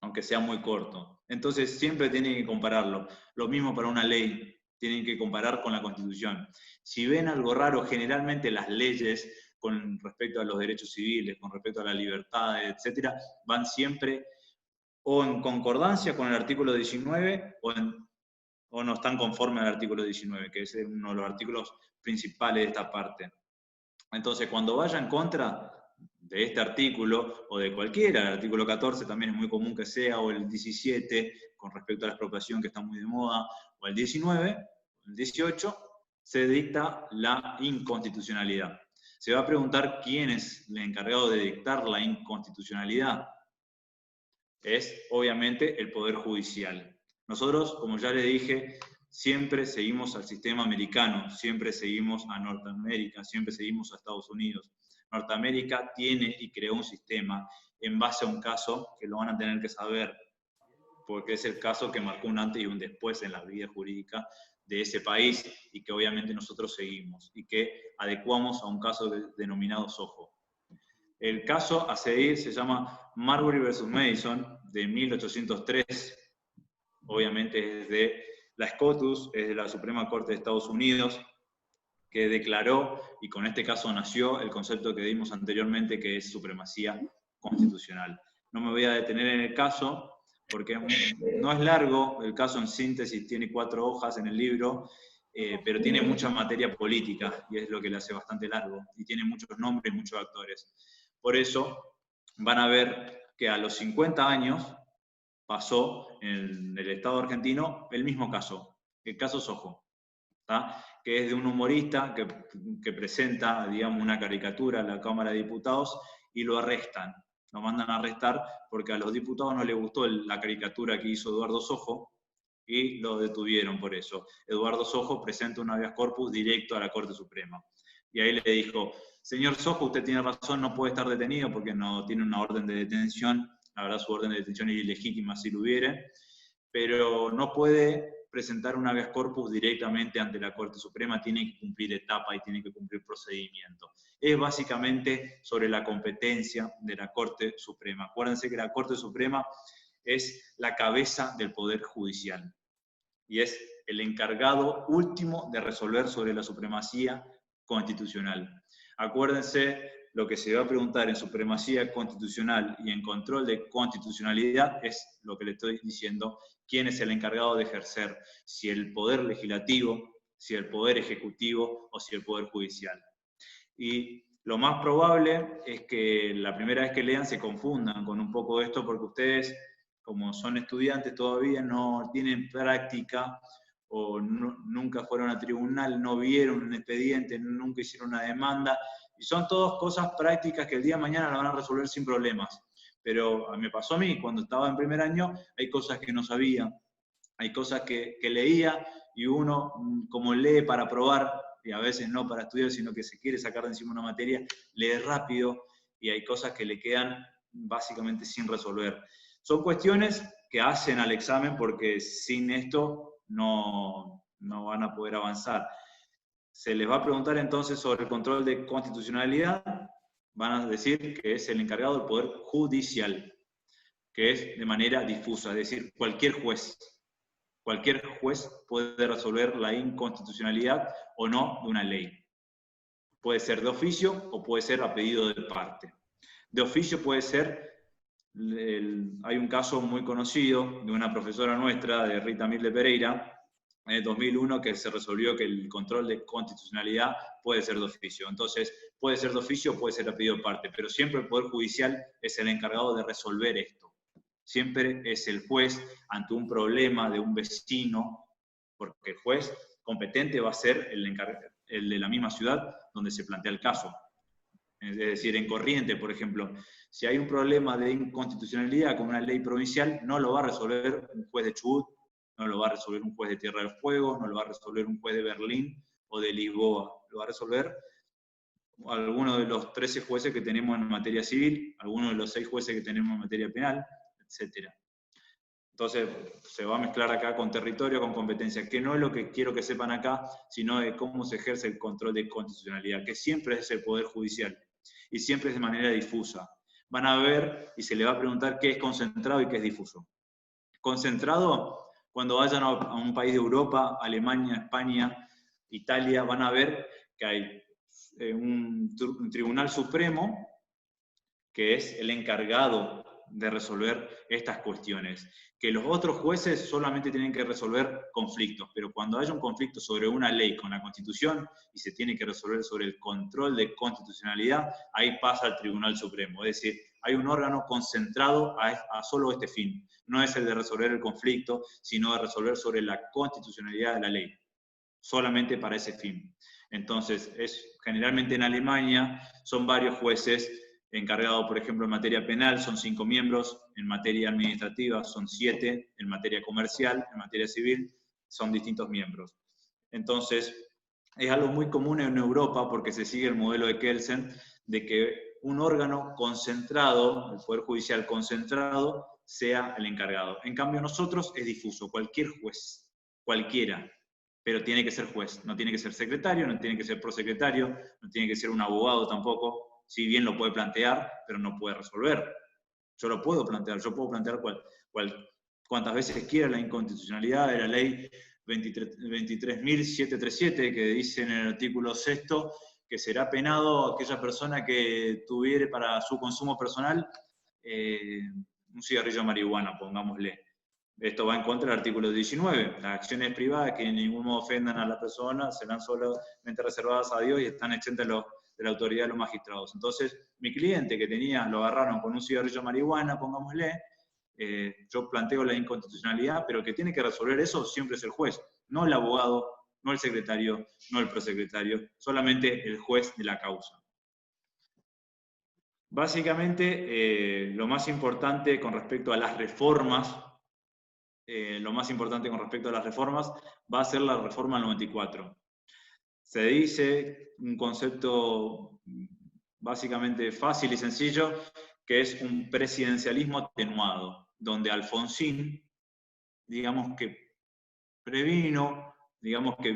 aunque sea muy corto. Entonces, siempre tienen que compararlo. Lo mismo para una ley, tienen que comparar con la Constitución. Si ven algo raro, generalmente las leyes con respecto a los derechos civiles, con respecto a la libertad, etcétera, van siempre o en concordancia con el artículo 19 o no están conformes al artículo 19, que es uno de los artículos principales de esta parte. Entonces, cuando vaya en contra de este artículo, o de cualquiera, el artículo 14 también es muy común que sea, o el 17, con respecto a la expropiación que está muy de moda, o el 19, el 18, se dicta la inconstitucionalidad. Se va a preguntar quién es el encargado de dictar la inconstitucionalidad. Es, obviamente, el Poder Judicial. Nosotros, como ya les dije, siempre seguimos al sistema americano, siempre seguimos a Norteamérica, siempre seguimos a Estados Unidos. Norteamérica tiene y creó un sistema en base a un caso que lo van a tener que saber, porque es el caso que marcó un antes y un después en la vida jurídica de ese país y que obviamente nosotros seguimos y que adecuamos a un caso denominado Soho. El caso a seguir se llama Marbury versus Madison, de 1803. Obviamente es de la SCOTUS, es de la Suprema Corte de Estados Unidos, que declaró, y con este caso nació el concepto que dimos anteriormente, que es supremacía constitucional. No me voy a detener en el caso, porque no es largo, el caso en síntesis tiene 4 hojas en el libro, pero tiene mucha materia política, y es lo que le hace bastante largo, y tiene muchos nombres y muchos actores. Por eso van a ver que a los 50 años pasó en el Estado argentino el mismo caso, el caso Soho, ¿tá? Que es de un humorista que presenta, digamos, una caricatura a la Cámara de Diputados y lo arrestan. Lo mandan a arrestar porque a los diputados no les gustó la caricatura que hizo Eduardo Soho y lo detuvieron por eso. Eduardo Soho presenta un habeas corpus directo a la Corte Suprema. Y ahí le dijo, señor Soho, usted tiene razón, no puede estar detenido porque no tiene una orden de detención. La verdad, su orden de detención es ilegítima si lo hubiere, pero no puede presentar un habeas corpus directamente ante la Corte Suprema, tiene que cumplir etapa y tiene que cumplir procedimiento. Es básicamente sobre la competencia de la Corte Suprema. Acuérdense que la Corte Suprema es la cabeza del Poder Judicial y es el encargado último de resolver sobre la supremacía constitucional. Acuérdense, lo que se va a preguntar en supremacía constitucional y en control de constitucionalidad es lo que le estoy diciendo, quién es el encargado de ejercer, si el poder legislativo, si el poder ejecutivo o si el poder judicial. Y lo más probable es que la primera vez que lean se confundan con un poco de esto porque ustedes, como son estudiantes todavía, no tienen práctica o nunca fueron a tribunal, no vieron un expediente, nunca hicieron una demanda, y son todas cosas prácticas que el día de mañana la van a resolver sin problemas. Pero me pasó a mí, cuando estaba en primer año, hay cosas que no sabía, hay cosas que leía, y uno, como lee para probar, y a veces no para estudiar, sino que se quiere sacar de encima una materia, lee rápido y hay cosas que le quedan básicamente sin resolver. Son cuestiones que hacen al examen porque sin esto no van a poder avanzar. Se les va a preguntar entonces sobre el control de constitucionalidad, van a decir que es el encargado del Poder Judicial, que es de manera difusa, es decir, cualquier juez puede resolver la inconstitucionalidad o no de una ley. Puede ser de oficio o puede ser a pedido de parte. De oficio puede ser, hay un caso muy conocido de una profesora nuestra, de Rita Milde Pereira, en el 2001, que se resolvió que el control de constitucionalidad puede ser de oficio. Entonces, puede ser de oficio o puede ser a pedido de parte, pero siempre el Poder Judicial es el encargado de resolver esto. Siempre es el juez ante un problema de un vecino, porque el juez competente va a ser el de la misma ciudad donde se plantea el caso. Es decir, en Corrientes, por ejemplo, si hay un problema de inconstitucionalidad con una ley provincial, no lo va a resolver un juez de Chubut, no lo va a resolver un juez de Tierra del Fuego, no lo va a resolver un juez de Berlín o de Lisboa, lo va a resolver alguno de los 13 jueces que tenemos en materia civil, alguno de los 6 jueces que tenemos en materia penal, etc. Entonces, se va a mezclar acá con territorio, con competencia, que no es lo que quiero que sepan acá, sino de cómo se ejerce el control de constitucionalidad, que siempre es el Poder Judicial, y siempre es de manera difusa. Van a ver, y se le va a preguntar qué es concentrado y qué es difuso. Concentrado, cuando vayan a un país de Europa, Alemania, España, Italia, van a ver que hay un Tribunal Supremo que es el encargado de resolver estas cuestiones. Que los otros jueces solamente tienen que resolver conflictos, pero cuando haya un conflicto sobre una ley con la Constitución y se tiene que resolver sobre el control de constitucionalidad, ahí pasa al Tribunal Supremo. Es decir, hay un órgano concentrado a solo este fin. No es el de resolver el conflicto, sino de resolver sobre la constitucionalidad de la ley. Solamente para ese fin. Entonces, generalmente en Alemania son varios jueces encargados, por ejemplo, en materia penal son 5 miembros, en materia administrativa son 7, en materia comercial, en materia civil son distintos miembros. Entonces, es algo muy común en Europa porque se sigue el modelo de Kelsen de que un órgano concentrado, el Poder Judicial concentrado, sea el encargado. En cambio, nosotros es difuso, cualquier juez, cualquiera, pero tiene que ser juez, no tiene que ser secretario, no tiene que ser prosecretario, no tiene que ser un abogado tampoco, si bien lo puede plantear, pero no puede resolver. Yo lo puedo plantear, cuantas veces quiera la inconstitucionalidad de la ley 23.737, que dice en el artículo 6º que será penado aquella persona que tuviere para su consumo personal un cigarrillo de marihuana, pongámosle. Esto va en contra del artículo 19. Las acciones privadas que en ningún modo ofendan a la persona serán solamente reservadas a Dios y están exentas de la autoridad de los magistrados. Entonces, mi cliente que lo agarraron con un cigarrillo de marihuana, pongámosle, yo planteo la inconstitucionalidad, pero el que tiene que resolver eso siempre es el juez, no el abogado, no el secretario, no el prosecretario, solamente el juez de la causa. Básicamente, lo más importante con respecto a las reformas, va a ser la reforma 94. Se dice un concepto básicamente fácil y sencillo, que es un presidencialismo atenuado, donde Alfonsín, digamos que previno, digamos que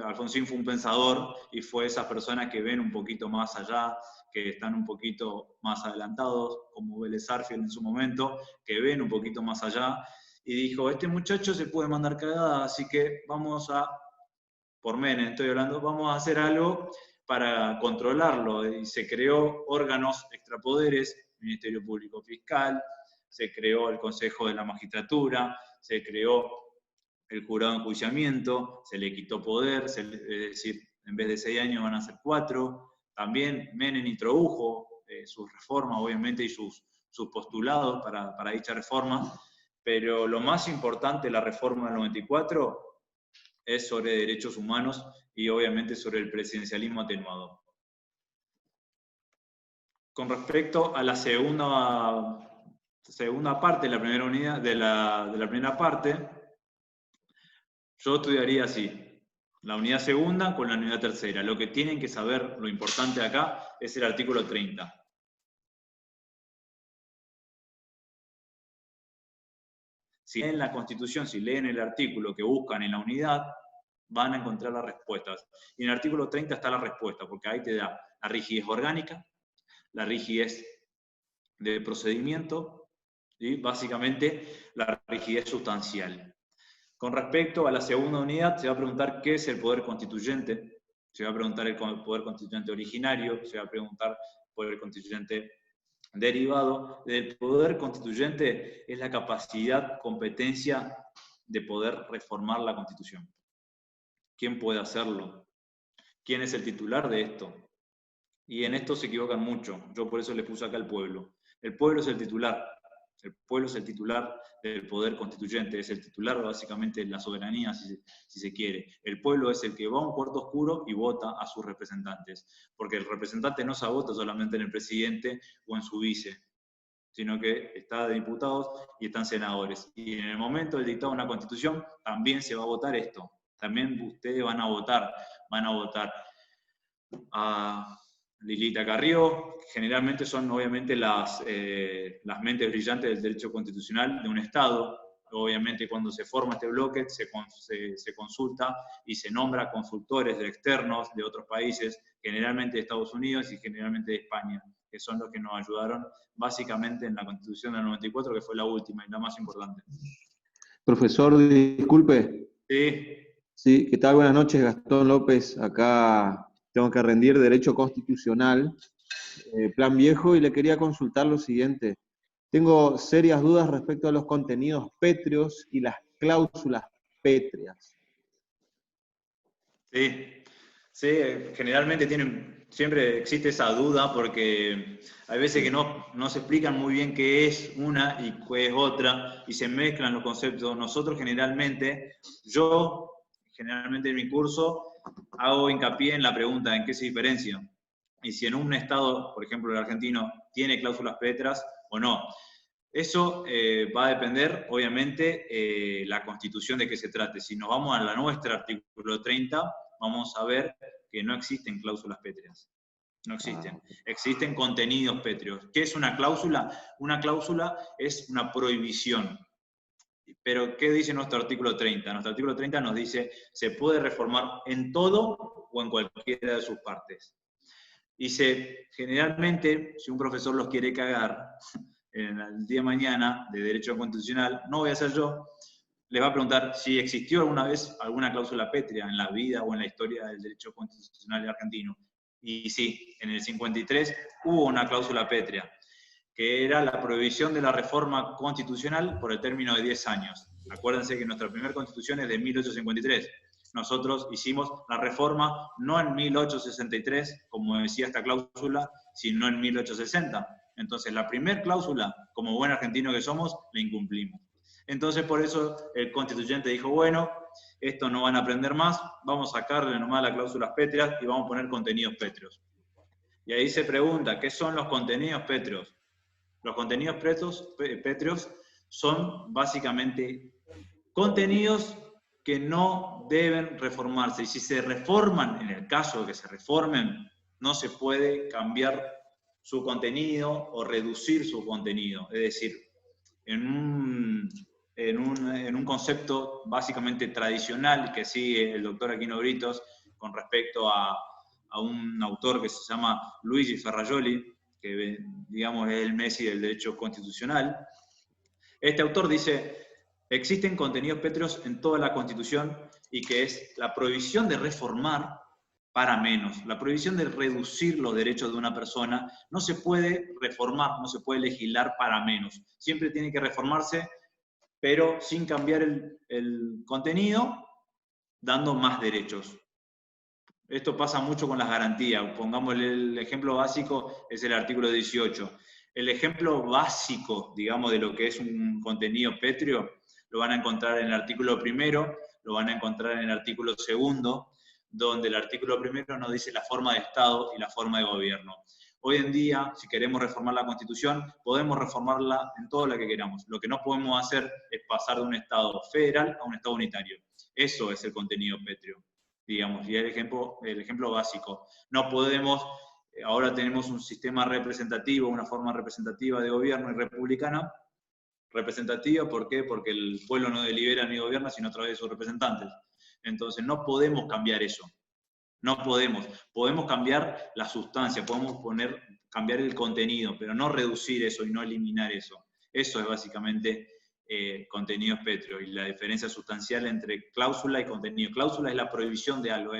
Alfonsín fue un pensador y fue esas personas que ven un poquito más allá, que están un poquito más adelantados, como Vélez Sarsfield en su momento, que ven un poquito más allá, y dijo, este muchacho se puede mandar cagada, así que vamos a, por Menem estoy hablando, vamos a hacer algo para controlarlo. Y se creó órganos extrapoderes, Ministerio Público Fiscal, se creó el Consejo de la Magistratura, se creó el Jurado de Enjuiciamiento, se le quitó poder, es decir, en vez de 6 años van a ser 4. También Menem introdujo sus reformas, obviamente, y sus postulados para dicha reforma, pero lo más importante de la reforma del 94 es sobre derechos humanos y obviamente sobre el presidencialismo atenuado. Con respecto a la segunda parte de la primera unidad, de la primera parte, yo estudiaría así. La unidad segunda con la unidad tercera. Lo que tienen que saber, lo importante acá, es el artículo 30. Si leen la Constitución, si leen el artículo que buscan en la unidad, van a encontrar las respuestas. Y en el artículo 30 está la respuesta, porque ahí te da la rigidez orgánica, la rigidez de procedimiento y básicamente la rigidez sustancial. Con respecto a la segunda unidad, se va a preguntar qué es el poder constituyente, se va a preguntar el poder constituyente originario, se va a preguntar poder constituyente derivado. Del poder constituyente es la capacidad, competencia de poder reformar la Constitución. ¿Quién puede hacerlo? ¿Quién es el titular de esto? Y en esto se equivocan mucho. Yo por eso le puse acá al pueblo. El pueblo es el titular. El pueblo es el titular del poder constituyente, es el titular básicamente de la soberanía, si se quiere. El pueblo es el que va a un cuarto oscuro y vota a sus representantes, porque el representante no se vota solamente en el presidente o en su vice, sino que está de diputados y están senadores. Y en el momento del dictado de una constitución también se va a votar esto. También ustedes van a votar a Lilita Carrió. Generalmente son obviamente las mentes brillantes del derecho constitucional de un Estado. Obviamente cuando se forma este bloque se consulta y se nombra consultores externos de otros países, generalmente de Estados Unidos y generalmente de España, que son los que nos ayudaron básicamente en la Constitución del 94, que fue la última y la más importante. Profesor, disculpe. Sí. Sí, ¿qué tal? Buenas noches, Gastón López. Acá tengo que rendir Derecho Constitucional, Plan Viejo, y le quería consultar lo siguiente. Tengo serias dudas respecto a los contenidos pétreos y las cláusulas pétreas. Sí, generalmente siempre existe esa duda porque hay veces que no se explican muy bien qué es una y qué es otra y se mezclan los conceptos. Nosotros generalmente en mi curso hago hincapié en la pregunta en qué se diferencia y si en un estado, por ejemplo el argentino, tiene cláusulas pétreas o no. Eso va a depender, obviamente, la Constitución de qué se trate. Si nos vamos a la nuestra, artículo 30, vamos a ver que no existen cláusulas pétreas. No existen. Existen contenidos pétreos. ¿Qué es una cláusula? Una cláusula es una prohibición. Pero, ¿qué dice nuestro artículo 30? Nuestro artículo 30 nos dice, se puede reformar en todo o en cualquiera de sus partes. Y generalmente, si un profesor los quiere cagar, en el día de mañana de Derecho Constitucional, no voy a ser yo, les va a preguntar si existió alguna vez alguna cláusula pétrea en la vida o en la historia del Derecho Constitucional argentino. Y sí, en el 53 hubo una cláusula pétrea, que era la prohibición de la reforma constitucional por el término de 10 años. Acuérdense que nuestra primera constitución es de 1853. Nosotros hicimos la reforma no en 1863, como decía esta cláusula, sino en 1860. Entonces, la primera cláusula, como buen argentino que somos, la incumplimos. Entonces, por eso el constituyente dijo, bueno, esto no van a aprender más, vamos a sacarle nomás las cláusulas pétreas y vamos a poner contenidos pétreos. Y ahí se pregunta, ¿qué son los contenidos pétreos? Los contenidos pétreos son básicamente contenidos que no deben reformarse. Y si se reforman, en el caso de que se reformen, no se puede cambiar su contenido o reducir su contenido. Es decir, en un concepto básicamente tradicional que sigue el doctor Aquino Britos con respecto a un autor que se llama Luigi Ferrajoli, que digamos es el Messi del derecho constitucional. Este autor dice, existen contenidos pétreos en toda la Constitución y que es la prohibición de reformar para menos. La prohibición de reducir los derechos de una persona no se puede reformar, no se puede legislar para menos. Siempre tiene que reformarse, pero sin cambiar el contenido, dando más derechos. Esto pasa mucho con las garantías. Pongamos el ejemplo básico, es el artículo 18. El ejemplo básico, digamos, de lo que es un contenido pétreo, lo van a encontrar en el artículo primero, lo van a encontrar en el artículo segundo, donde el artículo primero nos dice la forma de Estado y la forma de gobierno. Hoy en día, si queremos reformar la Constitución, podemos reformarla en todo lo que queramos. Lo que no podemos hacer es pasar de un Estado federal a un Estado unitario. Eso es el contenido pétreo. digamos, y el ejemplo básico. No podemos, ahora tenemos un sistema representativo, una forma representativa de gobierno y republicana. Representativa, ¿por qué? Porque el pueblo no delibera ni gobierna, sino a través de sus representantes. Entonces, no podemos cambiar eso. No podemos. Podemos cambiar la sustancia, podemos cambiar el contenido, pero no reducir eso y no eliminar eso. Eso es básicamente contenido pétreo y la diferencia sustancial entre cláusula y contenido. Cláusula es la prohibición de algo.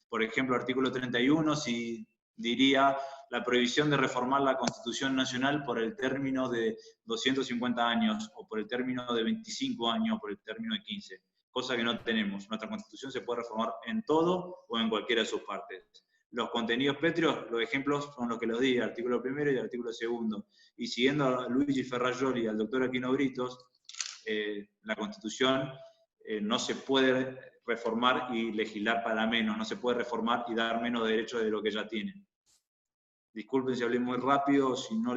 Por ejemplo, artículo 31, si diría la prohibición de reformar la Constitución Nacional por el término de 250 años, o por el término de 25 años, o por el término de 15. Cosa que no tenemos. Nuestra Constitución se puede reformar en todo o en cualquiera de sus partes. Los contenidos pétreos, los ejemplos son los que los di, el artículo primero y el artículo segundo. Y siguiendo a Luigi Ferrajoli y al doctor Aquino Britos, la Constitución no se puede reformar y legislar para menos, no se puede reformar y dar menos derechos de lo que ya tiene. Disculpen si hablé muy rápido, si no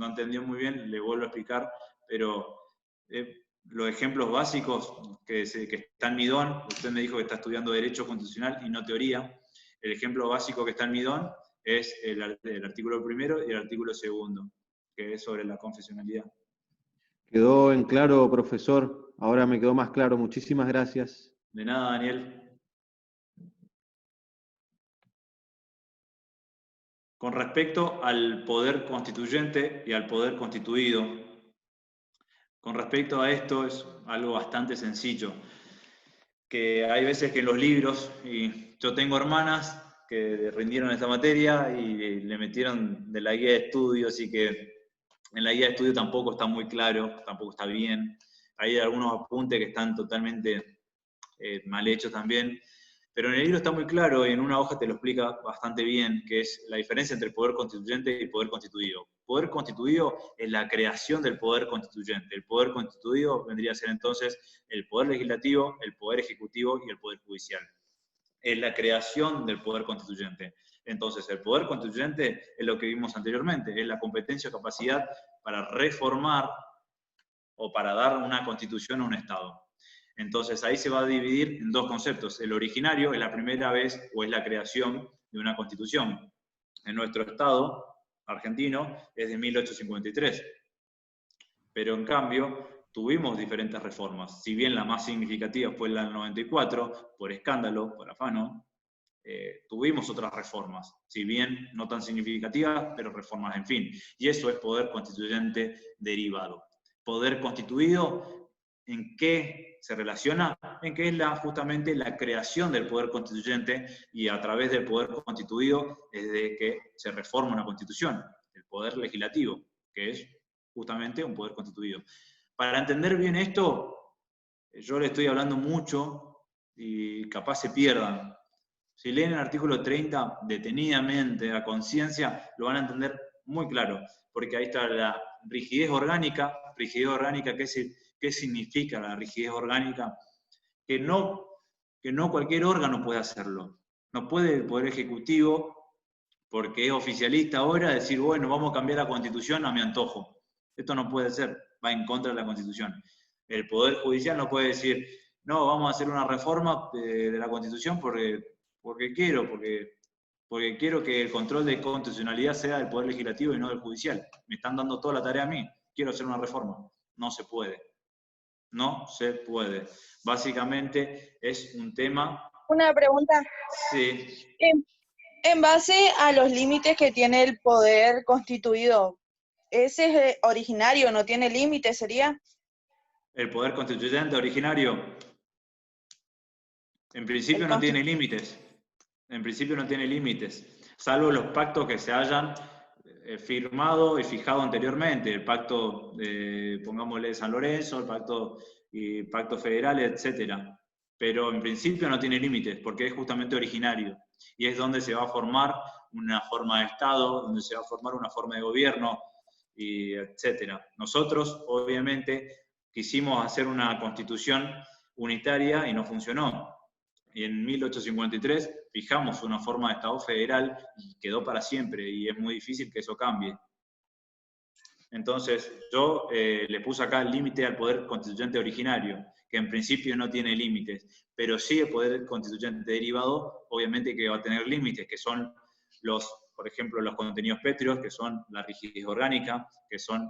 entendió muy bien, le vuelvo a explicar, pero los ejemplos básicos que está en Midón, usted me dijo que está estudiando Derecho Constitucional y no teoría, el ejemplo básico que está en Midón es el artículo primero y el artículo segundo, que es sobre la confesionalidad. Quedó en claro, profesor. Ahora me quedó más claro. Muchísimas gracias. De nada, Daniel. Con respecto al poder constituyente y al poder constituido, con respecto a esto es algo bastante sencillo, que hay veces que en los libros, y yo tengo hermanas que rindieron esta materia y le metieron de la guía de estudio, así que en la guía de estudio tampoco está muy claro, tampoco está bien. Hay algunos apuntes que están totalmente mal hechos también. Pero en el libro está muy claro y en una hoja te lo explica bastante bien, que es la diferencia entre el poder constituyente y el poder constituido. Poder constituido es la creación del poder constituyente. El poder constituido vendría a ser entonces el poder legislativo, el poder ejecutivo y el poder judicial. Es la creación del poder constituyente. Entonces, el poder constituyente es lo que vimos anteriormente, es la competencia o capacidad para reformar o para dar una constitución a un Estado. Entonces, ahí se va a dividir en dos conceptos. El originario es la primera vez o es la creación de una constitución. En nuestro Estado argentino es de 1853. Pero en cambio, tuvimos diferentes reformas. Si bien la más significativa fue la del 94, por escándalo, por afano, tuvimos otras reformas, si bien no tan significativas, pero reformas, en fin. Y eso es poder constituyente derivado. Poder constituido, ¿en qué se relaciona? En que es justamente la creación del poder constituyente, y a través del poder constituido es de que se reforma una constitución, el poder legislativo, que es justamente un poder constituido. Para entender bien esto, yo le estoy hablando mucho y capaz se pierdan. Si leen el artículo 30 detenidamente, a conciencia, lo van a entender muy claro, porque ahí está la rigidez orgánica. Rigidez orgánica, ¿qué significa la rigidez orgánica? Que no cualquier órgano puede hacerlo. No puede el Poder Ejecutivo, porque es oficialista ahora, decir, bueno, vamos a cambiar la Constitución a mi antojo. Esto no puede ser, va en contra de la Constitución. El Poder Judicial no puede decir, no, vamos a hacer una reforma de la Constitución porque quiero que el control de constitucionalidad sea del Poder Legislativo y no del Judicial. Me están dando toda la tarea a mí, quiero hacer una reforma. No se puede. No se puede. Básicamente es un tema... Una pregunta. Sí. En base a los límites que tiene el poder constituido, ¿ese es originario, no tiene límites, sería? El poder constituyente originario, en principio no tiene límites. En principio no tiene límites, salvo los pactos que se hayan firmado y fijado anteriormente, el pacto, pongámosle, de San Lorenzo, el pacto federal, etc. Pero en principio no tiene límites, porque es justamente originario, y es donde se va a formar una forma de Estado, donde se va a formar una forma de gobierno, y etc. Nosotros, obviamente, quisimos hacer una constitución unitaria y no funcionó. Y en 1853 fijamos una forma de Estado federal y quedó para siempre, y es muy difícil que eso cambie. Entonces, yo le puse acá el límite al poder constituyente originario, que en principio no tiene límites, pero sí el poder constituyente derivado, obviamente que va a tener límites, que son por ejemplo, los contenidos pétreos, que son la rigidez orgánica, que son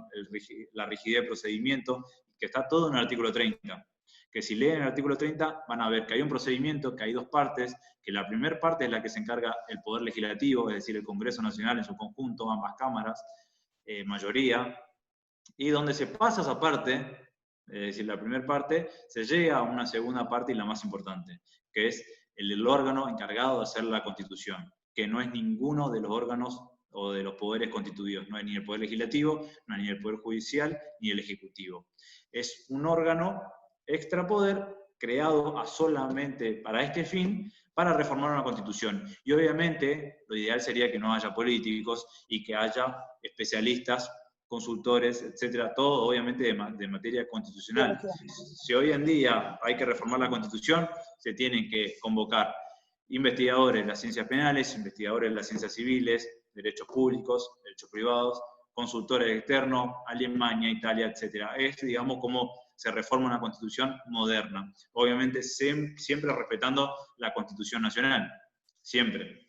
la rigidez de procedimiento, que está todo en el artículo 30. Que si leen el artículo 30 van a ver que hay un procedimiento, que hay dos partes, que la primera parte es la que se encarga el Poder Legislativo, es decir, el Congreso Nacional en su conjunto, ambas cámaras, mayoría, y donde se pasa esa parte, es decir, la primera parte, se llega a una segunda parte y la más importante, que es el órgano encargado de hacer la Constitución, que no es ninguno de los órganos o de los poderes constituidos, no es ni el Poder Legislativo, no es ni el Poder Judicial, ni el Ejecutivo. Es un órgano extrapoder creado solamente para este fin, para reformar una Constitución. Y obviamente lo ideal sería que no haya políticos y que haya especialistas, consultores, etcétera, todo obviamente de materia constitucional. Si hoy en día hay que reformar la Constitución, se tienen que convocar investigadores de las ciencias penales, investigadores de las ciencias civiles, derechos públicos, derechos privados, consultores externos, Alemania, Italia, etcétera. Es, digamos, como se reforma una Constitución moderna. Obviamente siempre respetando la Constitución Nacional, siempre.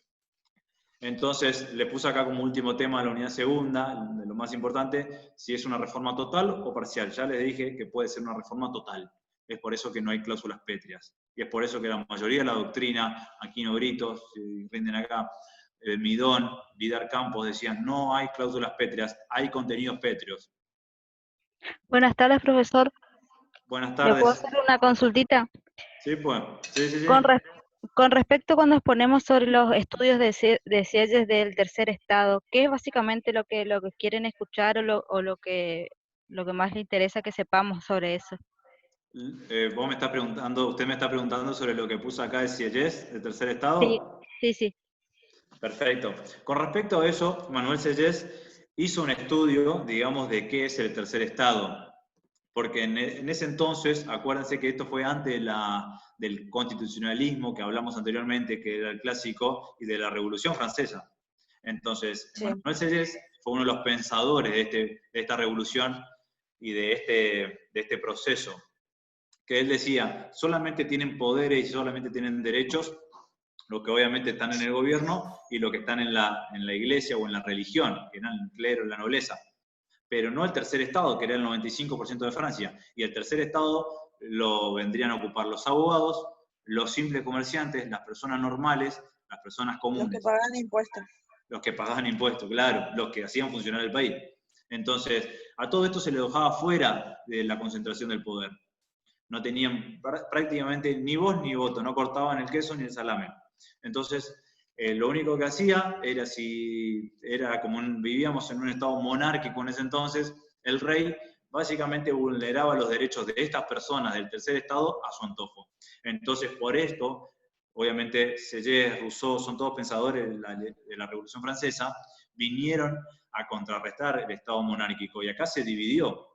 Entonces, le puse acá como último tema la unidad segunda, de lo más importante, si es una reforma total o parcial. Ya les dije que puede ser una reforma total. Es por eso que no hay cláusulas pétreas. Y es por eso que la mayoría de la doctrina, Aquino Brito, si rinden acá, Midón, Vidar Campos decían, no hay cláusulas pétreas, hay contenidos pétreos. Buenas tardes, profesor. Buenas ¿Le puedo tardes. hacer una consultita? Sí, pues. Sí. Con respecto cuando exponemos sobre los estudios de Sieyès del tercer estado, ¿qué es básicamente lo que quieren escuchar o lo que más le interesa que sepamos sobre eso? Usted me está preguntando sobre lo que puso acá de Sieyès, del tercer estado. Sí. Perfecto. Con respecto a eso, Manuel Sieyès hizo un estudio, digamos, de qué es el tercer estado. Porque en ese entonces, acuérdense que esto fue antes del constitucionalismo que hablamos anteriormente, que era el clásico, y de la Revolución Francesa. Entonces, sí. Manuel Sieyès fue uno de los pensadores de esta revolución y de este proceso. Que él decía, solamente tienen poderes y solamente tienen derechos los que obviamente están en el gobierno y los que están en la iglesia o en la religión, que eran el clero, la nobleza. Pero no el tercer estado, que era el 95% de Francia. Y el tercer estado lo vendrían a ocupar los abogados, los simples comerciantes, las personas normales, las personas comunes. Los que pagan impuestos. Los que pagaban impuestos, claro, los que hacían funcionar el país. Entonces, a todo esto se le dejaba fuera de la concentración del poder. No tenían prácticamente ni voz ni voto, no cortaban el queso ni el salame. Entonces, lo único que hacía era, si era como vivíamos en un estado monárquico en ese entonces, el rey básicamente vulneraba los derechos de estas personas del tercer estado a su antojo. Entonces, por esto, obviamente, Sieyès, Rousseau, son todos pensadores de la Revolución Francesa, vinieron a contrarrestar el estado monárquico, y acá se dividió,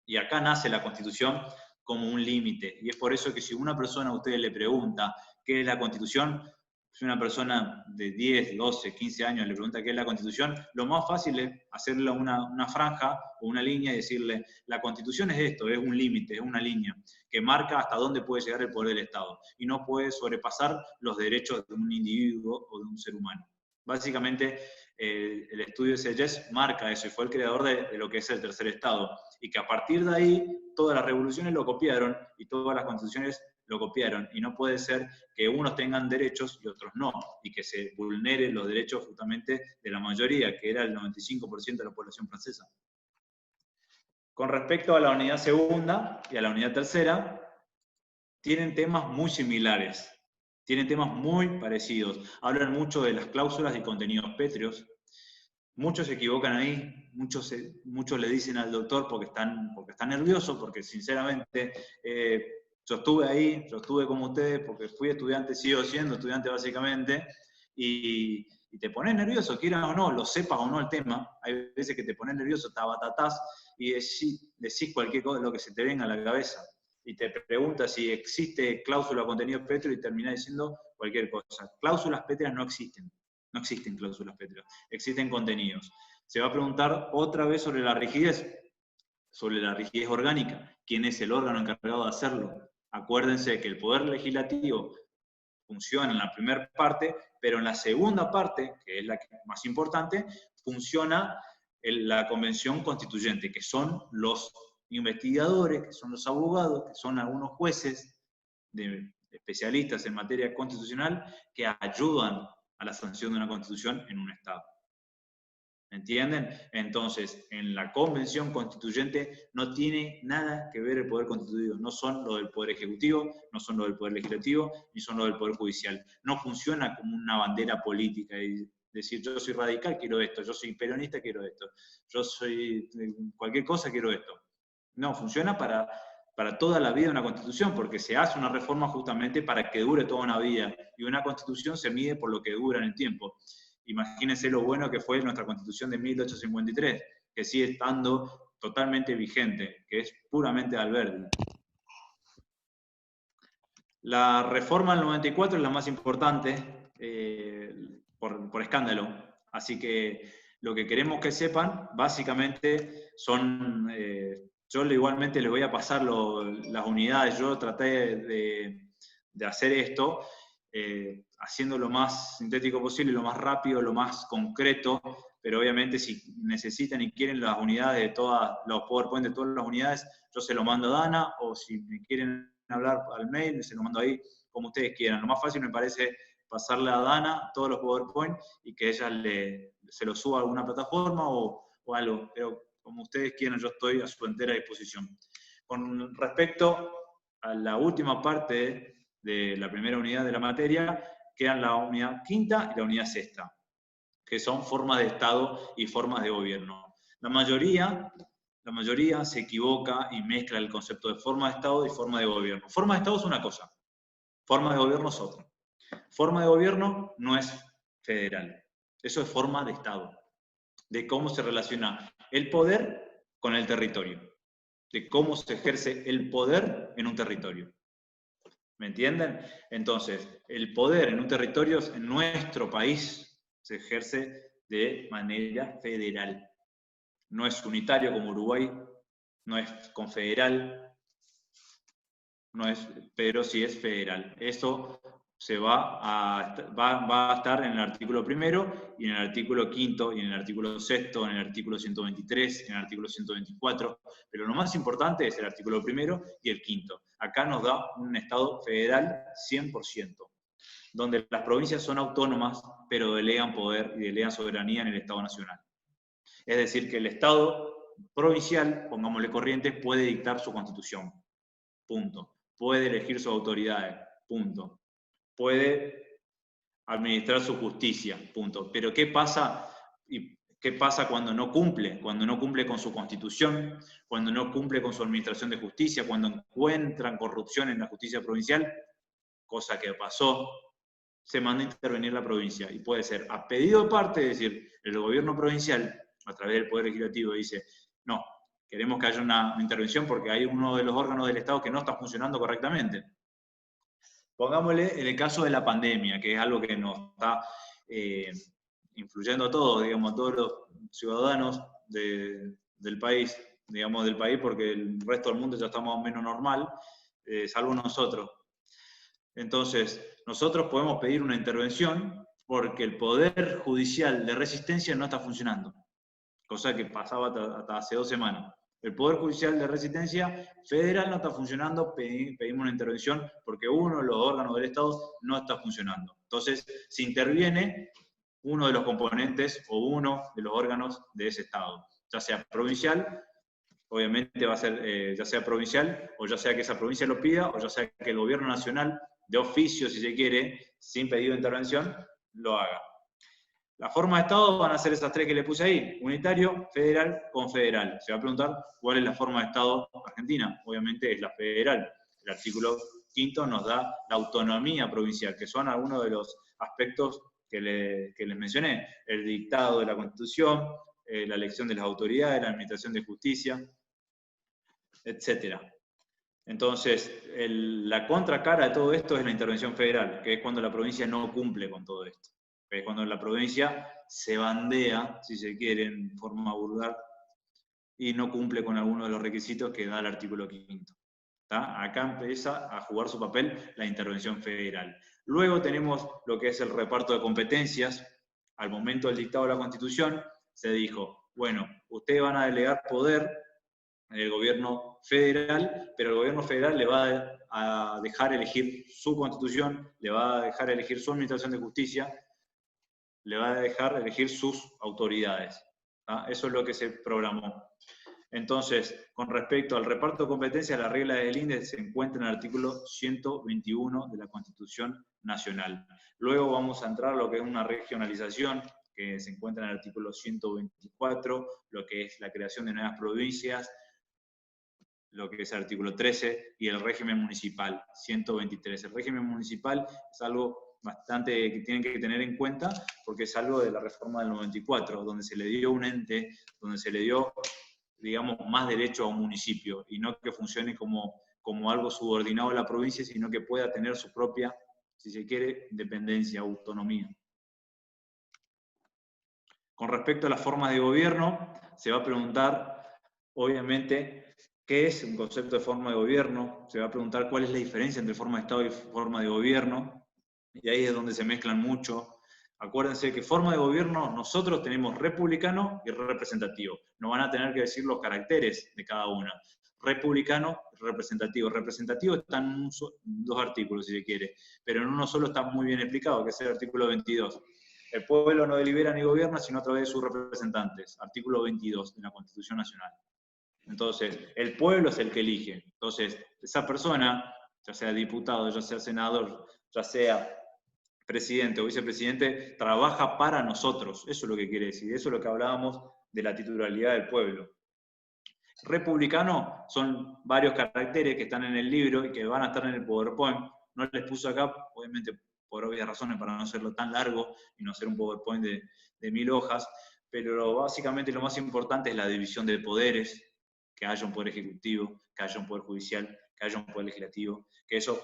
y acá nace la Constitución como un límite, y es por eso que si una persona a ustedes le pregunta qué es la Constitución, si una persona de 10, 12, 15 años le pregunta qué es la Constitución, lo más fácil es hacerle una franja o una línea y decirle, la Constitución es esto, es un límite, es una línea que marca hasta dónde puede llegar el poder del Estado y no puede sobrepasar los derechos de un individuo o de un ser humano. Básicamente, el estudio de Sieyès marca eso y fue el creador de lo que es el tercer Estado, y que a partir de ahí todas las revoluciones lo copiaron y todas las constituciones lo copiaron, y no puede ser que unos tengan derechos y otros no, y que se vulneren los derechos justamente de la mayoría, que era el 95% de la población francesa. Con respecto a la unidad segunda y a la unidad tercera, tienen temas muy similares, tienen temas muy parecidos, hablan mucho de las cláusulas y contenidos pétreos. Muchos se equivocan ahí, muchos le dicen al doctor porque están nerviosos, porque sinceramente yo estuve ahí, yo estuve como ustedes, porque fui estudiante, sigo siendo estudiante básicamente, y te pones nervioso, quieras o no, lo sepas o no el tema, hay veces que te pones nervioso, tabatatás, y decís cualquier cosa, lo que se te venga a la cabeza, y te preguntas si existe cláusula o contenido pétreo y terminás diciendo cualquier cosa. Cláusulas pétreas no existen. No existen cláusulas pétreas, existen contenidos. Se va a preguntar otra vez sobre la rigidez orgánica. ¿Quién es el órgano encargado de hacerlo? Acuérdense que el Poder Legislativo funciona en la primera parte, pero en la segunda parte, que es la más importante, funciona la Convención Constituyente, que son los investigadores, que son los abogados, que son algunos jueces, especialistas en materia constitucional, que ayudan a la sanción de una constitución en un Estado. ¿Entienden? Entonces, en la Convención Constituyente no tiene nada que ver el Poder Constituido. No son los del Poder Ejecutivo, no son los del Poder Legislativo, ni son los del Poder Judicial. No funciona como una bandera política y decir, yo soy radical, quiero esto, yo soy peronista, quiero esto, yo soy cualquier cosa, quiero esto. No, funciona para toda la vida una Constitución, porque se hace una reforma justamente para que dure toda una vida, y una Constitución se mide por lo que dura en el tiempo. Imagínense lo bueno que fue nuestra Constitución de 1853, que sigue estando totalmente vigente, que es puramente de Alberdi. La reforma del 94 es la más importante, por escándalo. Así que lo que queremos que sepan, básicamente, son... yo igualmente les voy a pasar las unidades. Yo traté de hacer esto, haciendo lo más sintético posible, lo más rápido, lo más concreto, pero obviamente si necesitan y quieren las unidades de todas, los PowerPoint de todas las unidades, yo se lo mando a Dana, o si me quieren hablar al mail, se lo mando ahí, como ustedes quieran. Lo más fácil me parece pasarle a Dana todos los PowerPoint y que ella se los suba a alguna plataforma o algo, pero como ustedes quieran, yo estoy a su entera disposición. Con respecto a la última parte de la primera unidad de la materia, quedan la unidad quinta y la unidad sexta, que son formas de Estado y formas de gobierno. La mayoría se equivoca y mezcla el concepto de forma de Estado y forma de gobierno. Forma de Estado es una cosa, forma de gobierno es otra. Forma de gobierno no es federal, eso es forma de Estado, de cómo se relaciona el poder con el territorio, de cómo se ejerce el poder en un territorio. ¿Me entienden? Entonces, el poder en un territorio, en nuestro país, se ejerce de manera federal. No es unitario como Uruguay, no es confederal, pero sí es federal. Eso va a estar en el artículo 1 y en el artículo 5 y en el artículo 6, en el artículo 123, en el artículo 124, pero lo más importante es el artículo 1 y el 5. Acá nos da un Estado federal 100%, donde las provincias son autónomas, pero delegan poder y delegan soberanía en el Estado nacional. Es decir, que el Estado provincial, pongámosle Corrientes, puede dictar su constitución, punto. Puede elegir sus autoridades, punto. Puede administrar su justicia, punto. Pero ¿qué pasa cuando no cumple? Cuando no cumple con su constitución, cuando no cumple con su administración de justicia, cuando encuentran corrupción en la justicia provincial, cosa que pasó, se manda a intervenir la provincia. Y puede ser a pedido de parte, es decir, el gobierno provincial, a través del Poder Legislativo, dice, no, queremos que haya una intervención porque hay uno de los órganos del Estado que no está funcionando correctamente. Pongámosle en el caso de la pandemia, que es algo que nos está influyendo a todos, digamos, a todos los ciudadanos del país, porque el resto del mundo ya está más o menos normal, salvo nosotros. Entonces, nosotros podemos pedir una intervención porque el Poder Judicial de Resistencia no está funcionando, cosa que pasaba hasta hace 2 semanas. El Poder Judicial de Resistencia Federal no está funcionando, pedimos una intervención porque uno de los órganos del Estado no está funcionando. Entonces, se interviene uno de los componentes o uno de los órganos de ese Estado, ya sea provincial, obviamente va a ser ya sea provincial, o ya sea que esa provincia lo pida, o ya sea que el gobierno nacional, de oficio, si se quiere, sin pedido de intervención, lo haga. La forma de Estado van a ser esas 3 que le puse ahí, unitario, federal, confederal. Se va a preguntar cuál es la forma de Estado argentina. Obviamente es la federal. El artículo 5 nos da la autonomía provincial, que son algunos de los aspectos que les mencioné. El dictado de la Constitución, la elección de las autoridades, la administración de justicia, etc. Entonces, la contracara de todo esto es la intervención federal, que es cuando la provincia no cumple con todo esto. Es cuando la provincia se bandea, si se quiere, en forma vulgar, y no cumple con alguno de los requisitos que da el artículo 5. ¿tá? Acá empieza a jugar su papel la intervención federal. Luego tenemos lo que es el reparto de competencias. Al momento del dictado de la Constitución se dijo, bueno, ustedes van a delegar poder en el gobierno federal, pero el gobierno federal le va a dejar elegir su Constitución, le va a dejar elegir su administración de justicia, le va a dejar elegir sus autoridades. ¿tá? Eso es lo que se programó. Entonces, con respecto al reparto de competencias, la regla del índice se encuentra en el artículo 121 de la Constitución Nacional. Luego vamos a entrar a lo que es una regionalización, que se encuentra en el artículo 124, lo que es la creación de nuevas provincias, lo que es el artículo 13, y el régimen municipal, 123. El régimen municipal es algo bastante que tienen que tener en cuenta, porque es algo de la reforma del 94, donde se le dio un ente, donde se le dio, digamos, más derecho a un municipio, y no que funcione como algo subordinado a la provincia, sino que pueda tener su propia, si se quiere, dependencia, autonomía. Con respecto a las formas de gobierno, se va a preguntar, obviamente, ¿qué es un concepto de forma de gobierno? Se va a preguntar cuál es la diferencia entre forma de Estado y forma de gobierno, y ahí es donde se mezclan mucho. Acuérdense que forma de gobierno nosotros tenemos republicano y representativo. No van a tener que decir los caracteres de cada una. Republicano, representativo. Representativo está en dos artículos, si se quiere, pero en uno solo está muy bien explicado, que es el artículo 22. El pueblo no delibera ni gobierna, sino a través de sus representantes. Artículo 22 de la Constitución Nacional. Entonces, el pueblo es el que elige. Entonces, esa persona, ya sea diputado, ya sea senador, ya sea presidente o vicepresidente, trabaja para nosotros. Eso es lo que quiere decir. Eso es lo que hablábamos de la titularidad del pueblo. Republicano son varios caracteres que están en el libro y que van a estar en el PowerPoint. No les puse acá, obviamente, por obvias razones, para no hacerlo tan largo y no hacer un PowerPoint de 1000 hojas, pero básicamente lo más importante es la división de poderes, que haya un poder ejecutivo, que haya un poder judicial, que haya un poder legislativo, que esos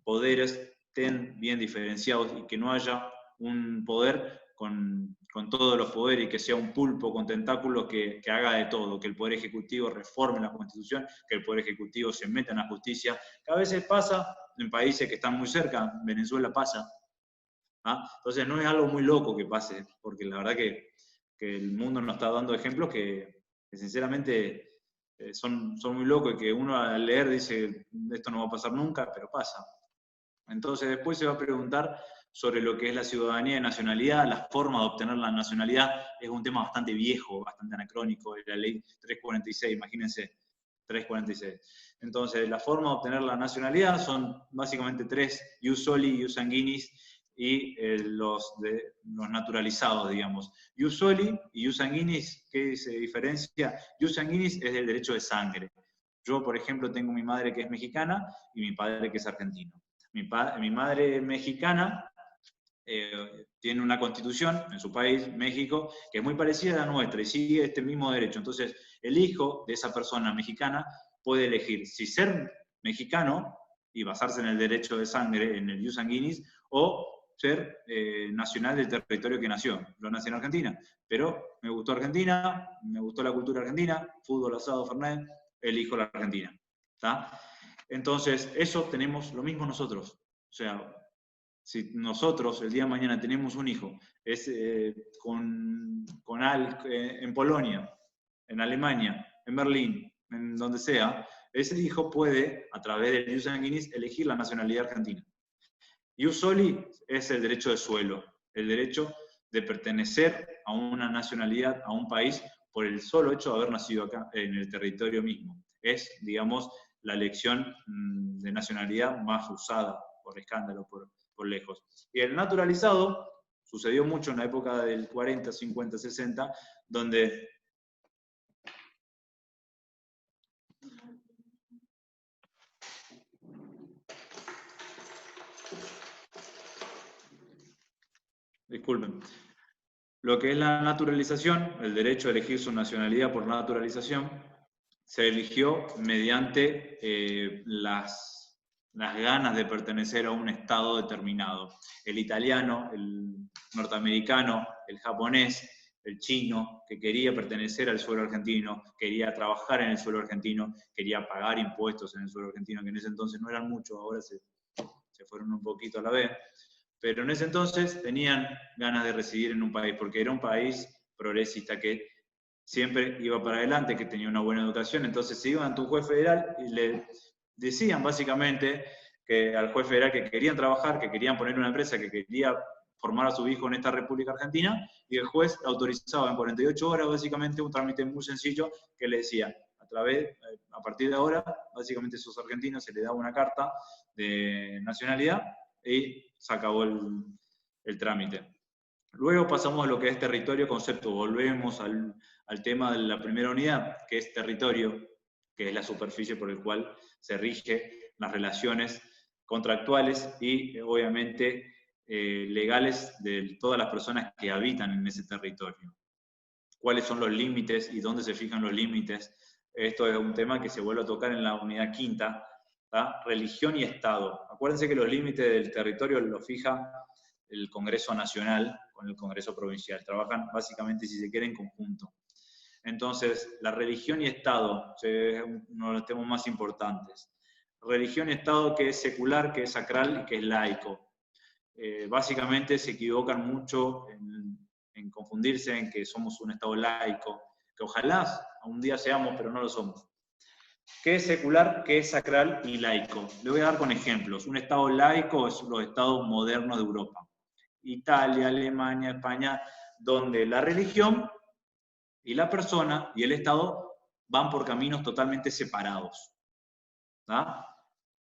poderes estén bien diferenciados y que no haya un poder con todos los poderes y que sea un pulpo con tentáculos que haga de todo, que el Poder Ejecutivo reforme la Constitución, que el Poder Ejecutivo se meta en la justicia, que a veces pasa en países que están muy cerca, Venezuela pasa. ¿Ah? Entonces no es algo muy loco que pase, porque la verdad que el mundo nos está dando ejemplos que sinceramente son muy locos y que uno al leer dice, esto no va a pasar nunca, pero pasa. Entonces después se va a preguntar sobre lo que es la ciudadanía y nacionalidad, la forma de obtener la nacionalidad. Es un tema bastante viejo, bastante anacrónico, de la ley 346, imagínense, 346. Entonces, la forma de obtener la nacionalidad son básicamente tres: ius soli, ius sanguinis y los naturalizados, digamos. Ius soli y ius sanguinis, ¿qué se diferencia? Ius sanguinis es el derecho de sangre. Yo, por ejemplo, tengo mi madre que es mexicana y mi padre que es argentino. Mi madre mexicana tiene una constitución en su país, México, que es muy parecida a la nuestra y sigue este mismo derecho. Entonces, el hijo de esa persona mexicana puede elegir si ser mexicano y basarse en el derecho de sangre, en el ius sanguinis, o ser nacional del territorio que nació. Yo nací en Argentina, pero me gustó Argentina, me gustó la cultura argentina, fútbol, asado, fernet, elijo la Argentina. ¿Tá? Entonces, eso tenemos lo mismo nosotros. O sea, si nosotros el día de mañana tenemos un hijo en Polonia, en Alemania, en Berlín, en donde sea, ese hijo puede, a través del ius sanguinis, elegir la nacionalidad argentina. Ius soli es el derecho de suelo, el derecho de pertenecer a una nacionalidad, a un país, por el solo hecho de haber nacido acá, en el territorio mismo. Es, digamos, la elección de nacionalidad más usada por escándalo, por lejos. Y el naturalizado sucedió mucho en la época del 40, 50, 60, donde disculpen, lo que es la naturalización, el derecho a elegir su nacionalidad por naturalización, se eligió mediante las ganas de pertenecer a un estado determinado. El italiano, el norteamericano, el japonés el chino, que quería pertenecer al suelo argentino, quería trabajar en el suelo argentino, quería pagar impuestos en el suelo argentino, que en ese entonces no eran muchos, ahora se fueron un poquito a la vez, pero en ese entonces tenían ganas de residir en un país, porque era un país progresista que siempre iba para adelante, que tenía una buena educación. Entonces se iban ante un juez federal y le decían básicamente que al juez federal que querían trabajar, que querían poner una empresa, que quería formar a su hijo en esta República Argentina, y el juez autorizaba en 48 horas básicamente un trámite muy sencillo que le decía, a partir de ahora, básicamente esos argentinos se les daba una carta de nacionalidad y se acabó el trámite. Luego pasamos a lo que es territorio concepto, volvemos al tema de la primera unidad, que es territorio, que es la superficie por el cual se rigen las relaciones contractuales y obviamente legales de todas las personas que habitan en ese territorio. ¿Cuáles son los límites y dónde se fijan los límites? Esto es un tema que se vuelve a tocar en la unidad quinta, ¿tá? Religión y Estado. Acuérdense que los límites del territorio los fija el Congreso Nacional con el Congreso Provincial. Trabajan básicamente, si se quiere, en conjunto. Entonces, la religión y Estado es uno de los temas más importantes. Religión y Estado, que es secular, que es sacral y que es laico. Básicamente se equivocan mucho en confundirse en que somos un Estado laico, que ojalá un día seamos, pero no lo somos. ¿Qué es secular, qué es sacral y laico? Le voy a dar con ejemplos. Un Estado laico es los estados modernos de Europa. Italia, Alemania, España, donde la religión y la persona y el Estado van por caminos totalmente separados. ¿Ah?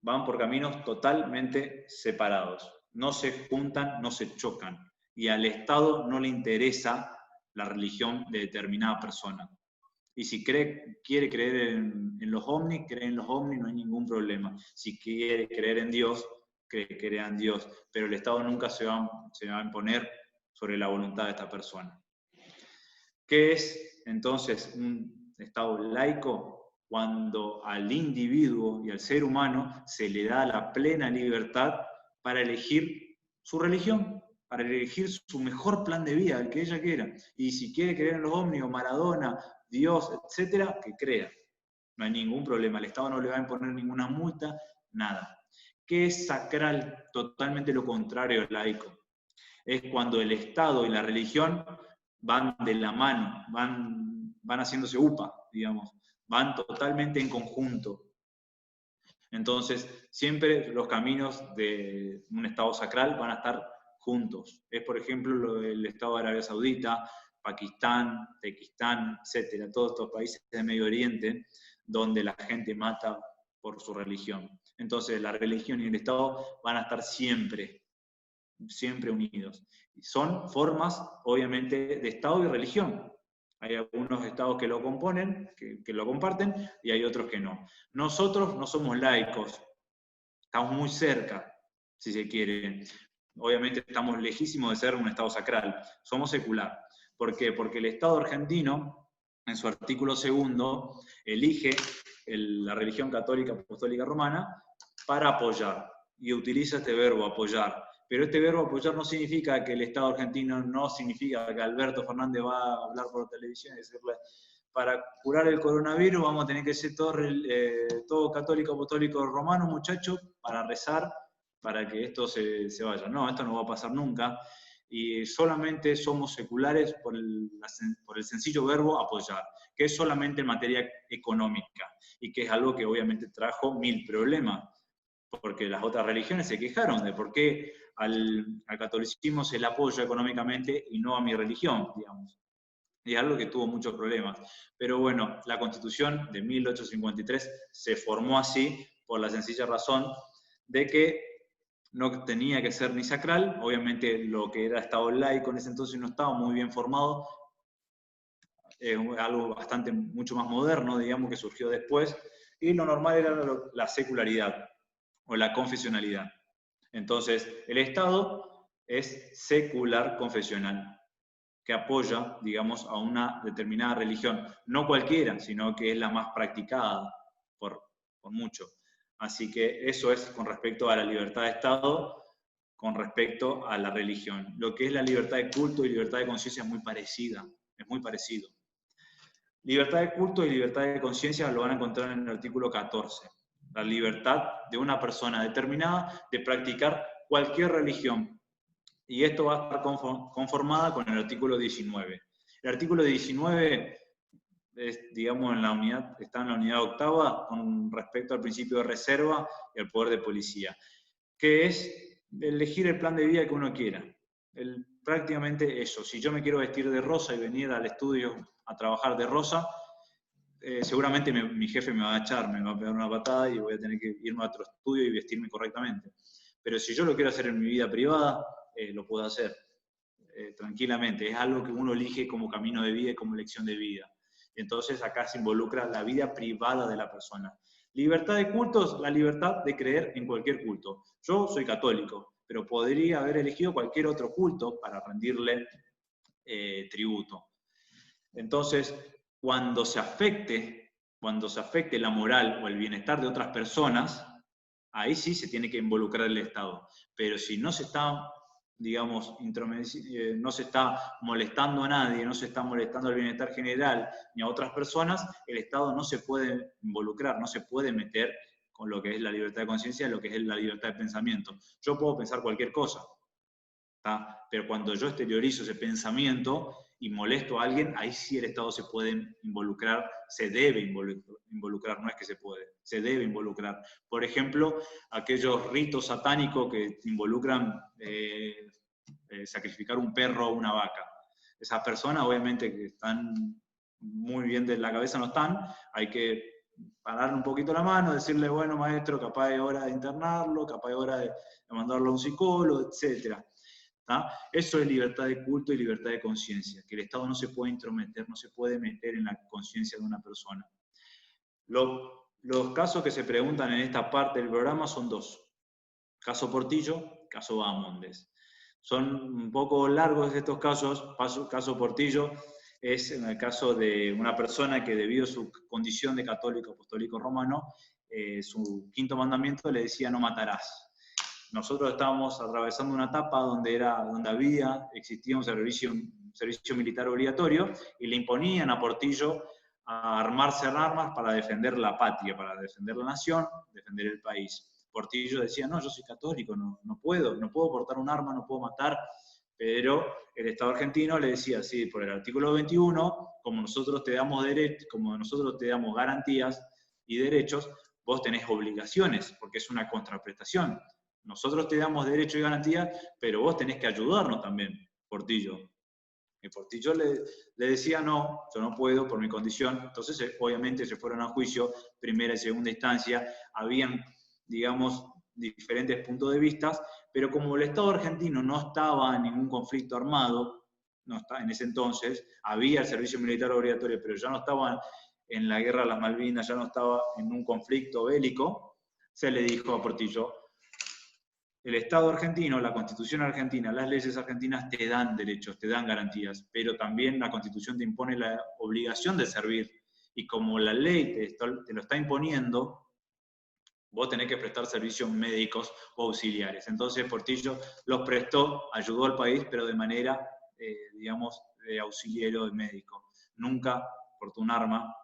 Van por caminos totalmente separados. No se juntan, no se chocan. Y al Estado no le interesa la religión de determinada persona. Y si quiere creer en los ovnis, cree en los ovnis, no hay ningún problema. Si quiere creer en Dios, crea en Dios. Pero el Estado nunca se va a imponer sobre la voluntad de esta persona. ¿Qué es entonces un Estado laico? Cuando al individuo y al ser humano se le da la plena libertad para elegir su religión, para elegir su mejor plan de vida, el que ella quiera. Y si quiere creer en los ovnis, o Maradona, Dios, etcétera, que crea. No hay ningún problema. El Estado no le va a imponer ninguna multa, nada. ¿Qué es sacral? Totalmente lo contrario al laico. Es cuando el Estado y la religión van de la mano, van haciéndose upa, digamos. Van totalmente en conjunto. Entonces, siempre los caminos de un Estado sacral van a estar juntos. Es, por ejemplo, el Estado de Arabia Saudita, Pakistán, Tayikistán, etcétera, todos estos países del Medio Oriente, donde la gente mata por su religión. Entonces, la religión y el Estado van a estar siempre unidos. Son formas, obviamente, de Estado y religión. Hay algunos estados que lo componen, que lo comparten, y hay otros que no. Nosotros no somos laicos, estamos muy cerca, si se quiere. Obviamente estamos lejísimos de ser un Estado sacral, somos secular. ¿Por qué? Porque el Estado argentino, en su artículo 2, elige la religión católica apostólica romana para apoyar, y utiliza este verbo, apoyar. Pero este verbo apoyar no significa que el Estado argentino, no significa que Alberto Fernández va a hablar por televisión y decirle, para curar el coronavirus vamos a tener que ser todo católico, apostólico, romano, muchachos, para rezar, para que esto se vaya. No, esto no va a pasar nunca. Y solamente somos seculares por el sencillo verbo apoyar, que es solamente en materia económica, y que es algo que obviamente trajo 1000 problemas, porque las otras religiones se quejaron de por qué al catolicismo se le apoya económicamente y no a mi religión, digamos. Y es algo que tuvo muchos problemas. Pero bueno, la Constitución de 1853 se formó así por la sencilla razón de que no tenía que ser ni sacral. Obviamente lo que era Estado laico en ese entonces no estaba muy bien formado. Es algo mucho más moderno, digamos, que surgió después. Y lo normal era la secularidad o la confesionalidad. Entonces, el Estado es secular confesional, que apoya, digamos, a una determinada religión. No cualquiera, sino que es la más practicada por mucho. Así que eso es con respecto a la libertad de Estado, con respecto a la religión. Lo que es la libertad de culto y libertad de conciencia es muy parecida es muy parecido. Libertad de culto y libertad de conciencia lo van a encontrar en el artículo 14. La libertad de una persona determinada de practicar cualquier religión. Y esto va a estar conformada con el artículo 19. El artículo 19 es, digamos, está en la unidad octava con respecto al principio de reserva y al poder de policía, que es elegir el plan de vida que uno quiera. Prácticamente eso. Si yo me quiero vestir de rosa y venir al estudio a trabajar de rosa, seguramente mi jefe me va a echar, me va a pegar una patada y voy a tener que irme a otro estudio y vestirme correctamente. Pero si yo lo quiero hacer en mi vida privada, lo puedo hacer tranquilamente. Es algo que uno elige como camino de vida y como elección de vida. Entonces acá se involucra la vida privada de la persona. Libertad de cultos, la libertad de creer en cualquier culto. Yo soy católico, pero podría haber elegido cualquier otro culto para rendirle tributo. Entonces, cuando se afecte la moral o el bienestar de otras personas, ahí sí se tiene que involucrar el Estado. Pero si no se está, digamos, no se está molestando a nadie, no se está molestando al bienestar general ni a otras personas, el Estado no se puede involucrar, no se puede meter con lo que es la libertad de conciencia, lo que es la libertad de pensamiento. Yo puedo pensar cualquier cosa, ¿tá? Pero cuando yo exteriorizo ese pensamiento y molesto a alguien, ahí sí el Estado se puede involucrar, se debe involucrar, no es que se puede, se debe involucrar. Por ejemplo, aquellos ritos satánicos que involucran sacrificar un perro o una vaca. Esas personas obviamente que están muy bien de la cabeza no están, hay que pararle un poquito la mano, decirle, bueno maestro, capaz es hora de internarlo, capaz es hora de mandarlo a un psicólogo, etc. ¿Tá? Eso es libertad de culto y libertad de conciencia, que el Estado no se puede intrometer, no se puede meter en la conciencia de una persona. Los casos que se preguntan en esta parte del programa son dos. Caso Portillo, caso Bahamondes. Son un poco largos estos casos. Caso Portillo es en el caso de una persona que debido a su condición de católico apostólico romano, su quinto mandamiento le decía no matarás. Nosotros estábamos atravesando una etapa donde existía un servicio militar obligatorio y le imponían a Portillo a armarse en armas para defender la patria, para defender la nación, defender el país. Portillo decía, no, yo soy católico, no puedo portar un arma, no puedo matar, pero el Estado argentino le decía, sí, por el artículo 21, como nosotros te damos garantías y derechos, vos tenés obligaciones, porque es una contraprestación. Nosotros te damos derecho y garantía, pero vos tenés que ayudarnos también, Portillo. Y Portillo le decía, no, yo no puedo por mi condición. Entonces, obviamente, se fueron a juicio, primera y segunda instancia. Habían, digamos, diferentes puntos de vista, pero como el Estado argentino no estaba en ningún conflicto armado, no está, en ese entonces, había el servicio militar obligatorio, pero ya no estaba en la guerra de las Malvinas, ya no estaba en un conflicto bélico, se le dijo a Portillo, el Estado argentino, la Constitución argentina, las leyes argentinas te dan derechos, te dan garantías, pero también la Constitución te impone la obligación de servir. Y como la ley te lo está imponiendo, vos tenés que prestar servicios médicos o auxiliares. Entonces Portillo los prestó, ayudó al país, pero de manera, digamos, de auxiliero de médico. Nunca portó un arma,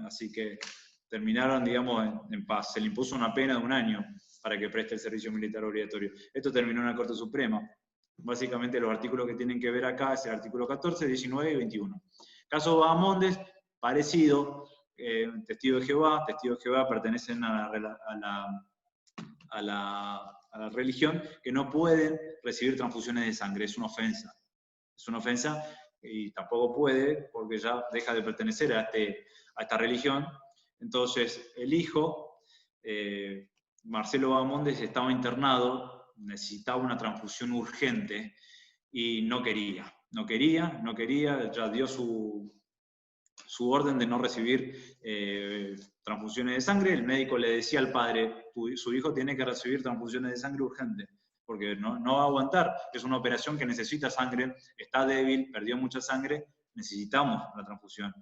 así que terminaron, digamos, en paz. Se le impuso una pena de 1 año para que preste el servicio militar obligatorio. Esto terminó en la Corte Suprema. Básicamente los artículos que tienen que ver acá es el artículo 14, 19 y 21. Caso Bahamondes, parecido, Testigo de Jehová pertenecen a la religión que no pueden recibir transfusiones de sangre, es una ofensa. Es una ofensa y tampoco puede porque ya deja de pertenecer a esta religión. Entonces el hijo, Marcelo Bahamondes, estaba internado, necesitaba una transfusión urgente y no quería, ya dio su orden de no recibir transfusiones de sangre. El médico le decía al padre, su hijo tiene que recibir transfusiones de sangre urgente, porque no va a aguantar, es una operación que necesita sangre, está débil, perdió mucha sangre, necesitamos la transfusión.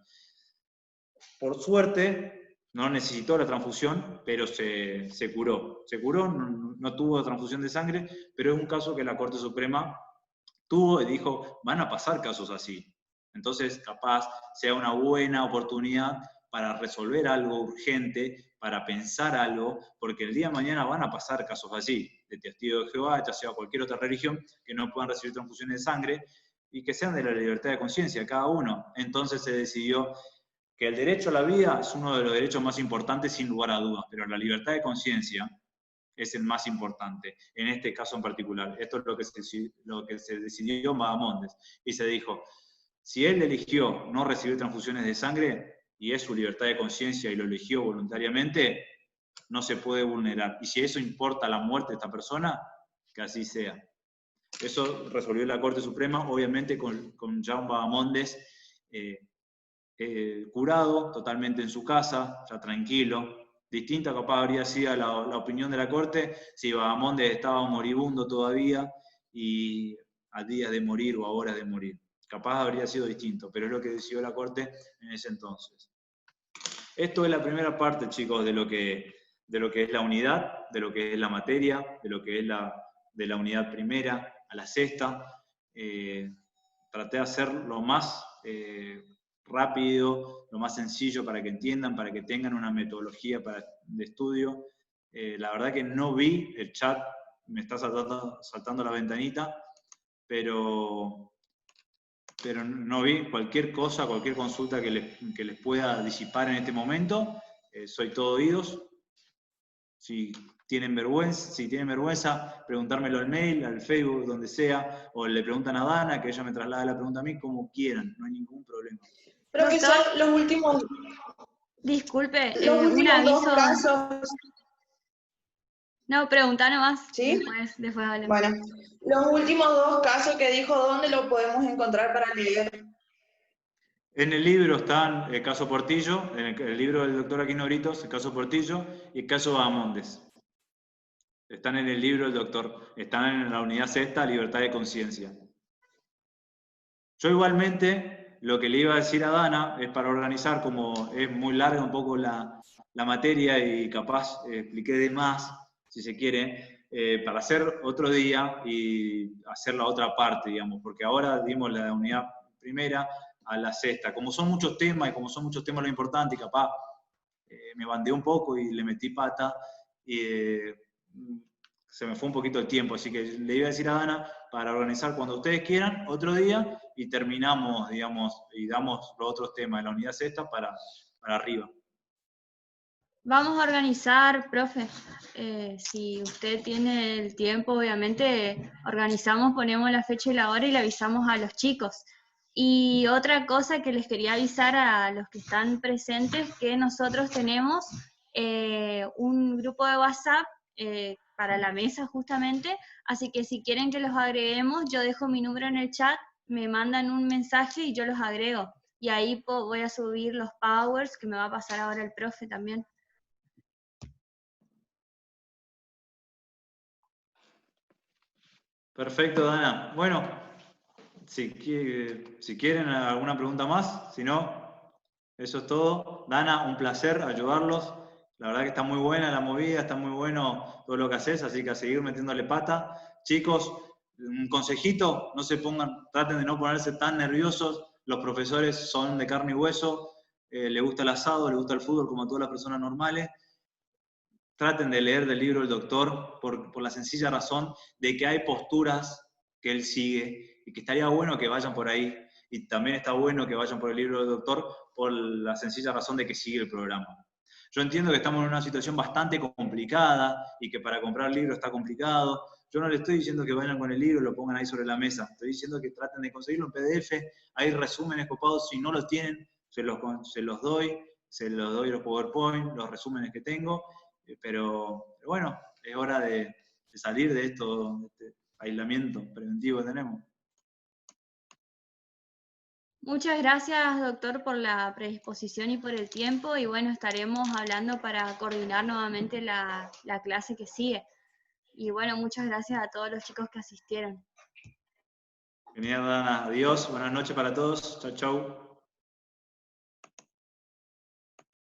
Por suerte, no necesitó la transfusión, pero se curó. Se curó, no tuvo transfusión de sangre, pero es un caso que la Corte Suprema tuvo y dijo, van a pasar casos así. Entonces, capaz sea una buena oportunidad para resolver algo urgente, para pensar algo, porque el día de mañana van a pasar casos así, de testigos de Jehová, ya sea cualquier otra religión, que no puedan recibir transfusiones de sangre, y que sean de la libertad de conciencia, cada uno. Entonces se decidió que el derecho a la vida es uno de los derechos más importantes, sin lugar a dudas, pero la libertad de conciencia es el más importante, en este caso en particular. Esto es lo que se decidió en Vagamondes. Y se dijo, si él eligió no recibir transfusiones de sangre, y es su libertad de conciencia y lo eligió voluntariamente, no se puede vulnerar. Y si eso importa la muerte de esta persona, que así sea. Eso resolvió la Corte Suprema, obviamente con ya un Vagamondes curado, totalmente en su casa, ya tranquilo. Distinta capaz habría sido la opinión de la Corte si Vagamondes estaba moribundo todavía y a días de morir o a horas de morir. Capaz habría sido distinto, pero es lo que decidió la Corte en ese entonces. Esto es la primera parte, chicos, de lo que es la unidad, de lo que es la materia, de lo que es de la unidad primera a la sexta. Traté de hacer lo más rápido, lo más sencillo para que entiendan, para que tengan una metodología de estudio. La verdad que no vi el chat, me está saltando la ventanita, pero no vi cualquier cosa, cualquier consulta que les pueda disipar en este momento. Soy todo oídos. Si tienen vergüenza, preguntármelo al mail, al Facebook, donde sea, o le preguntan a Dana, que ella me traslada la pregunta a mí, como quieran, no hay ningún problema. Profesor, los últimos Disculpe, dos un aviso. casos. No, pregunta nomás. ¿Sí? Después hablamos. Bueno, los últimos dos casos que dijo, ¿dónde lo podemos encontrar para leer? En el libro están el caso Portillo, en el libro del doctor Aquino Britos, el caso Portillo y el caso Vagamondes. Están en el libro del doctor, están en la unidad sexta, libertad de conciencia. Yo igualmente, lo que le iba a decir a Dana es para organizar, como es muy larga un poco la materia y capaz expliqué de más, si se quiere, para hacer otro día y hacer la otra parte, digamos, porque ahora dimos la unidad primera a la sexta. Como son muchos temas, y como son muchos temas lo importante, y capaz me bandeé un poco y le metí pata, se me fue un poquito el tiempo, así que le iba a decir a Dana para organizar cuando ustedes quieran, otro día, y terminamos, digamos, y damos los otros temas de la unidad sexta para arriba. Vamos a organizar, profe, si usted tiene el tiempo, obviamente, organizamos, ponemos la fecha y la hora y le avisamos a los chicos. Y otra cosa que les quería avisar a los que están presentes, que nosotros tenemos un grupo de WhatsApp para la mesa justamente, así que si quieren que los agreguemos, yo dejo mi número en el chat, me mandan un mensaje y yo los agrego. Y ahí voy a subir los powers que me va a pasar ahora el profe también. Perfecto, Dana. Bueno, si quieren alguna pregunta más, si no, eso es todo. Dana, un placer ayudarlos. La verdad que está muy buena la movida, está muy bueno todo lo que haces, así que a seguir metiéndole pata. Chicos, un consejito, no se pongan, traten de no ponerse tan nerviosos. Los profesores son de carne y hueso, les gusta el asado, les gusta el fútbol como a todas las personas normales. Traten de leer del libro del doctor por la sencilla razón de que hay posturas que él sigue y que estaría bueno que vayan por ahí. Y también está bueno que vayan por el libro del doctor por la sencilla razón de que sigue el programa. Yo entiendo que estamos en una situación bastante complicada y que para comprar libros está complicado. Yo no le estoy diciendo que vayan con el libro y lo pongan ahí sobre la mesa. Estoy diciendo que traten de conseguirlo en PDF. Hay resúmenes copados. Si no los tienen, se los doy los PowerPoint, los resúmenes que tengo. Pero bueno, es hora de salir de este aislamiento preventivo que tenemos. Muchas gracias, doctor, por la predisposición y por el tiempo, y bueno, estaremos hablando para coordinar nuevamente la clase que sigue. Y bueno, muchas gracias a todos los chicos que asistieron. Genial, Dana. Adiós, buenas noches para todos. Chau, chau.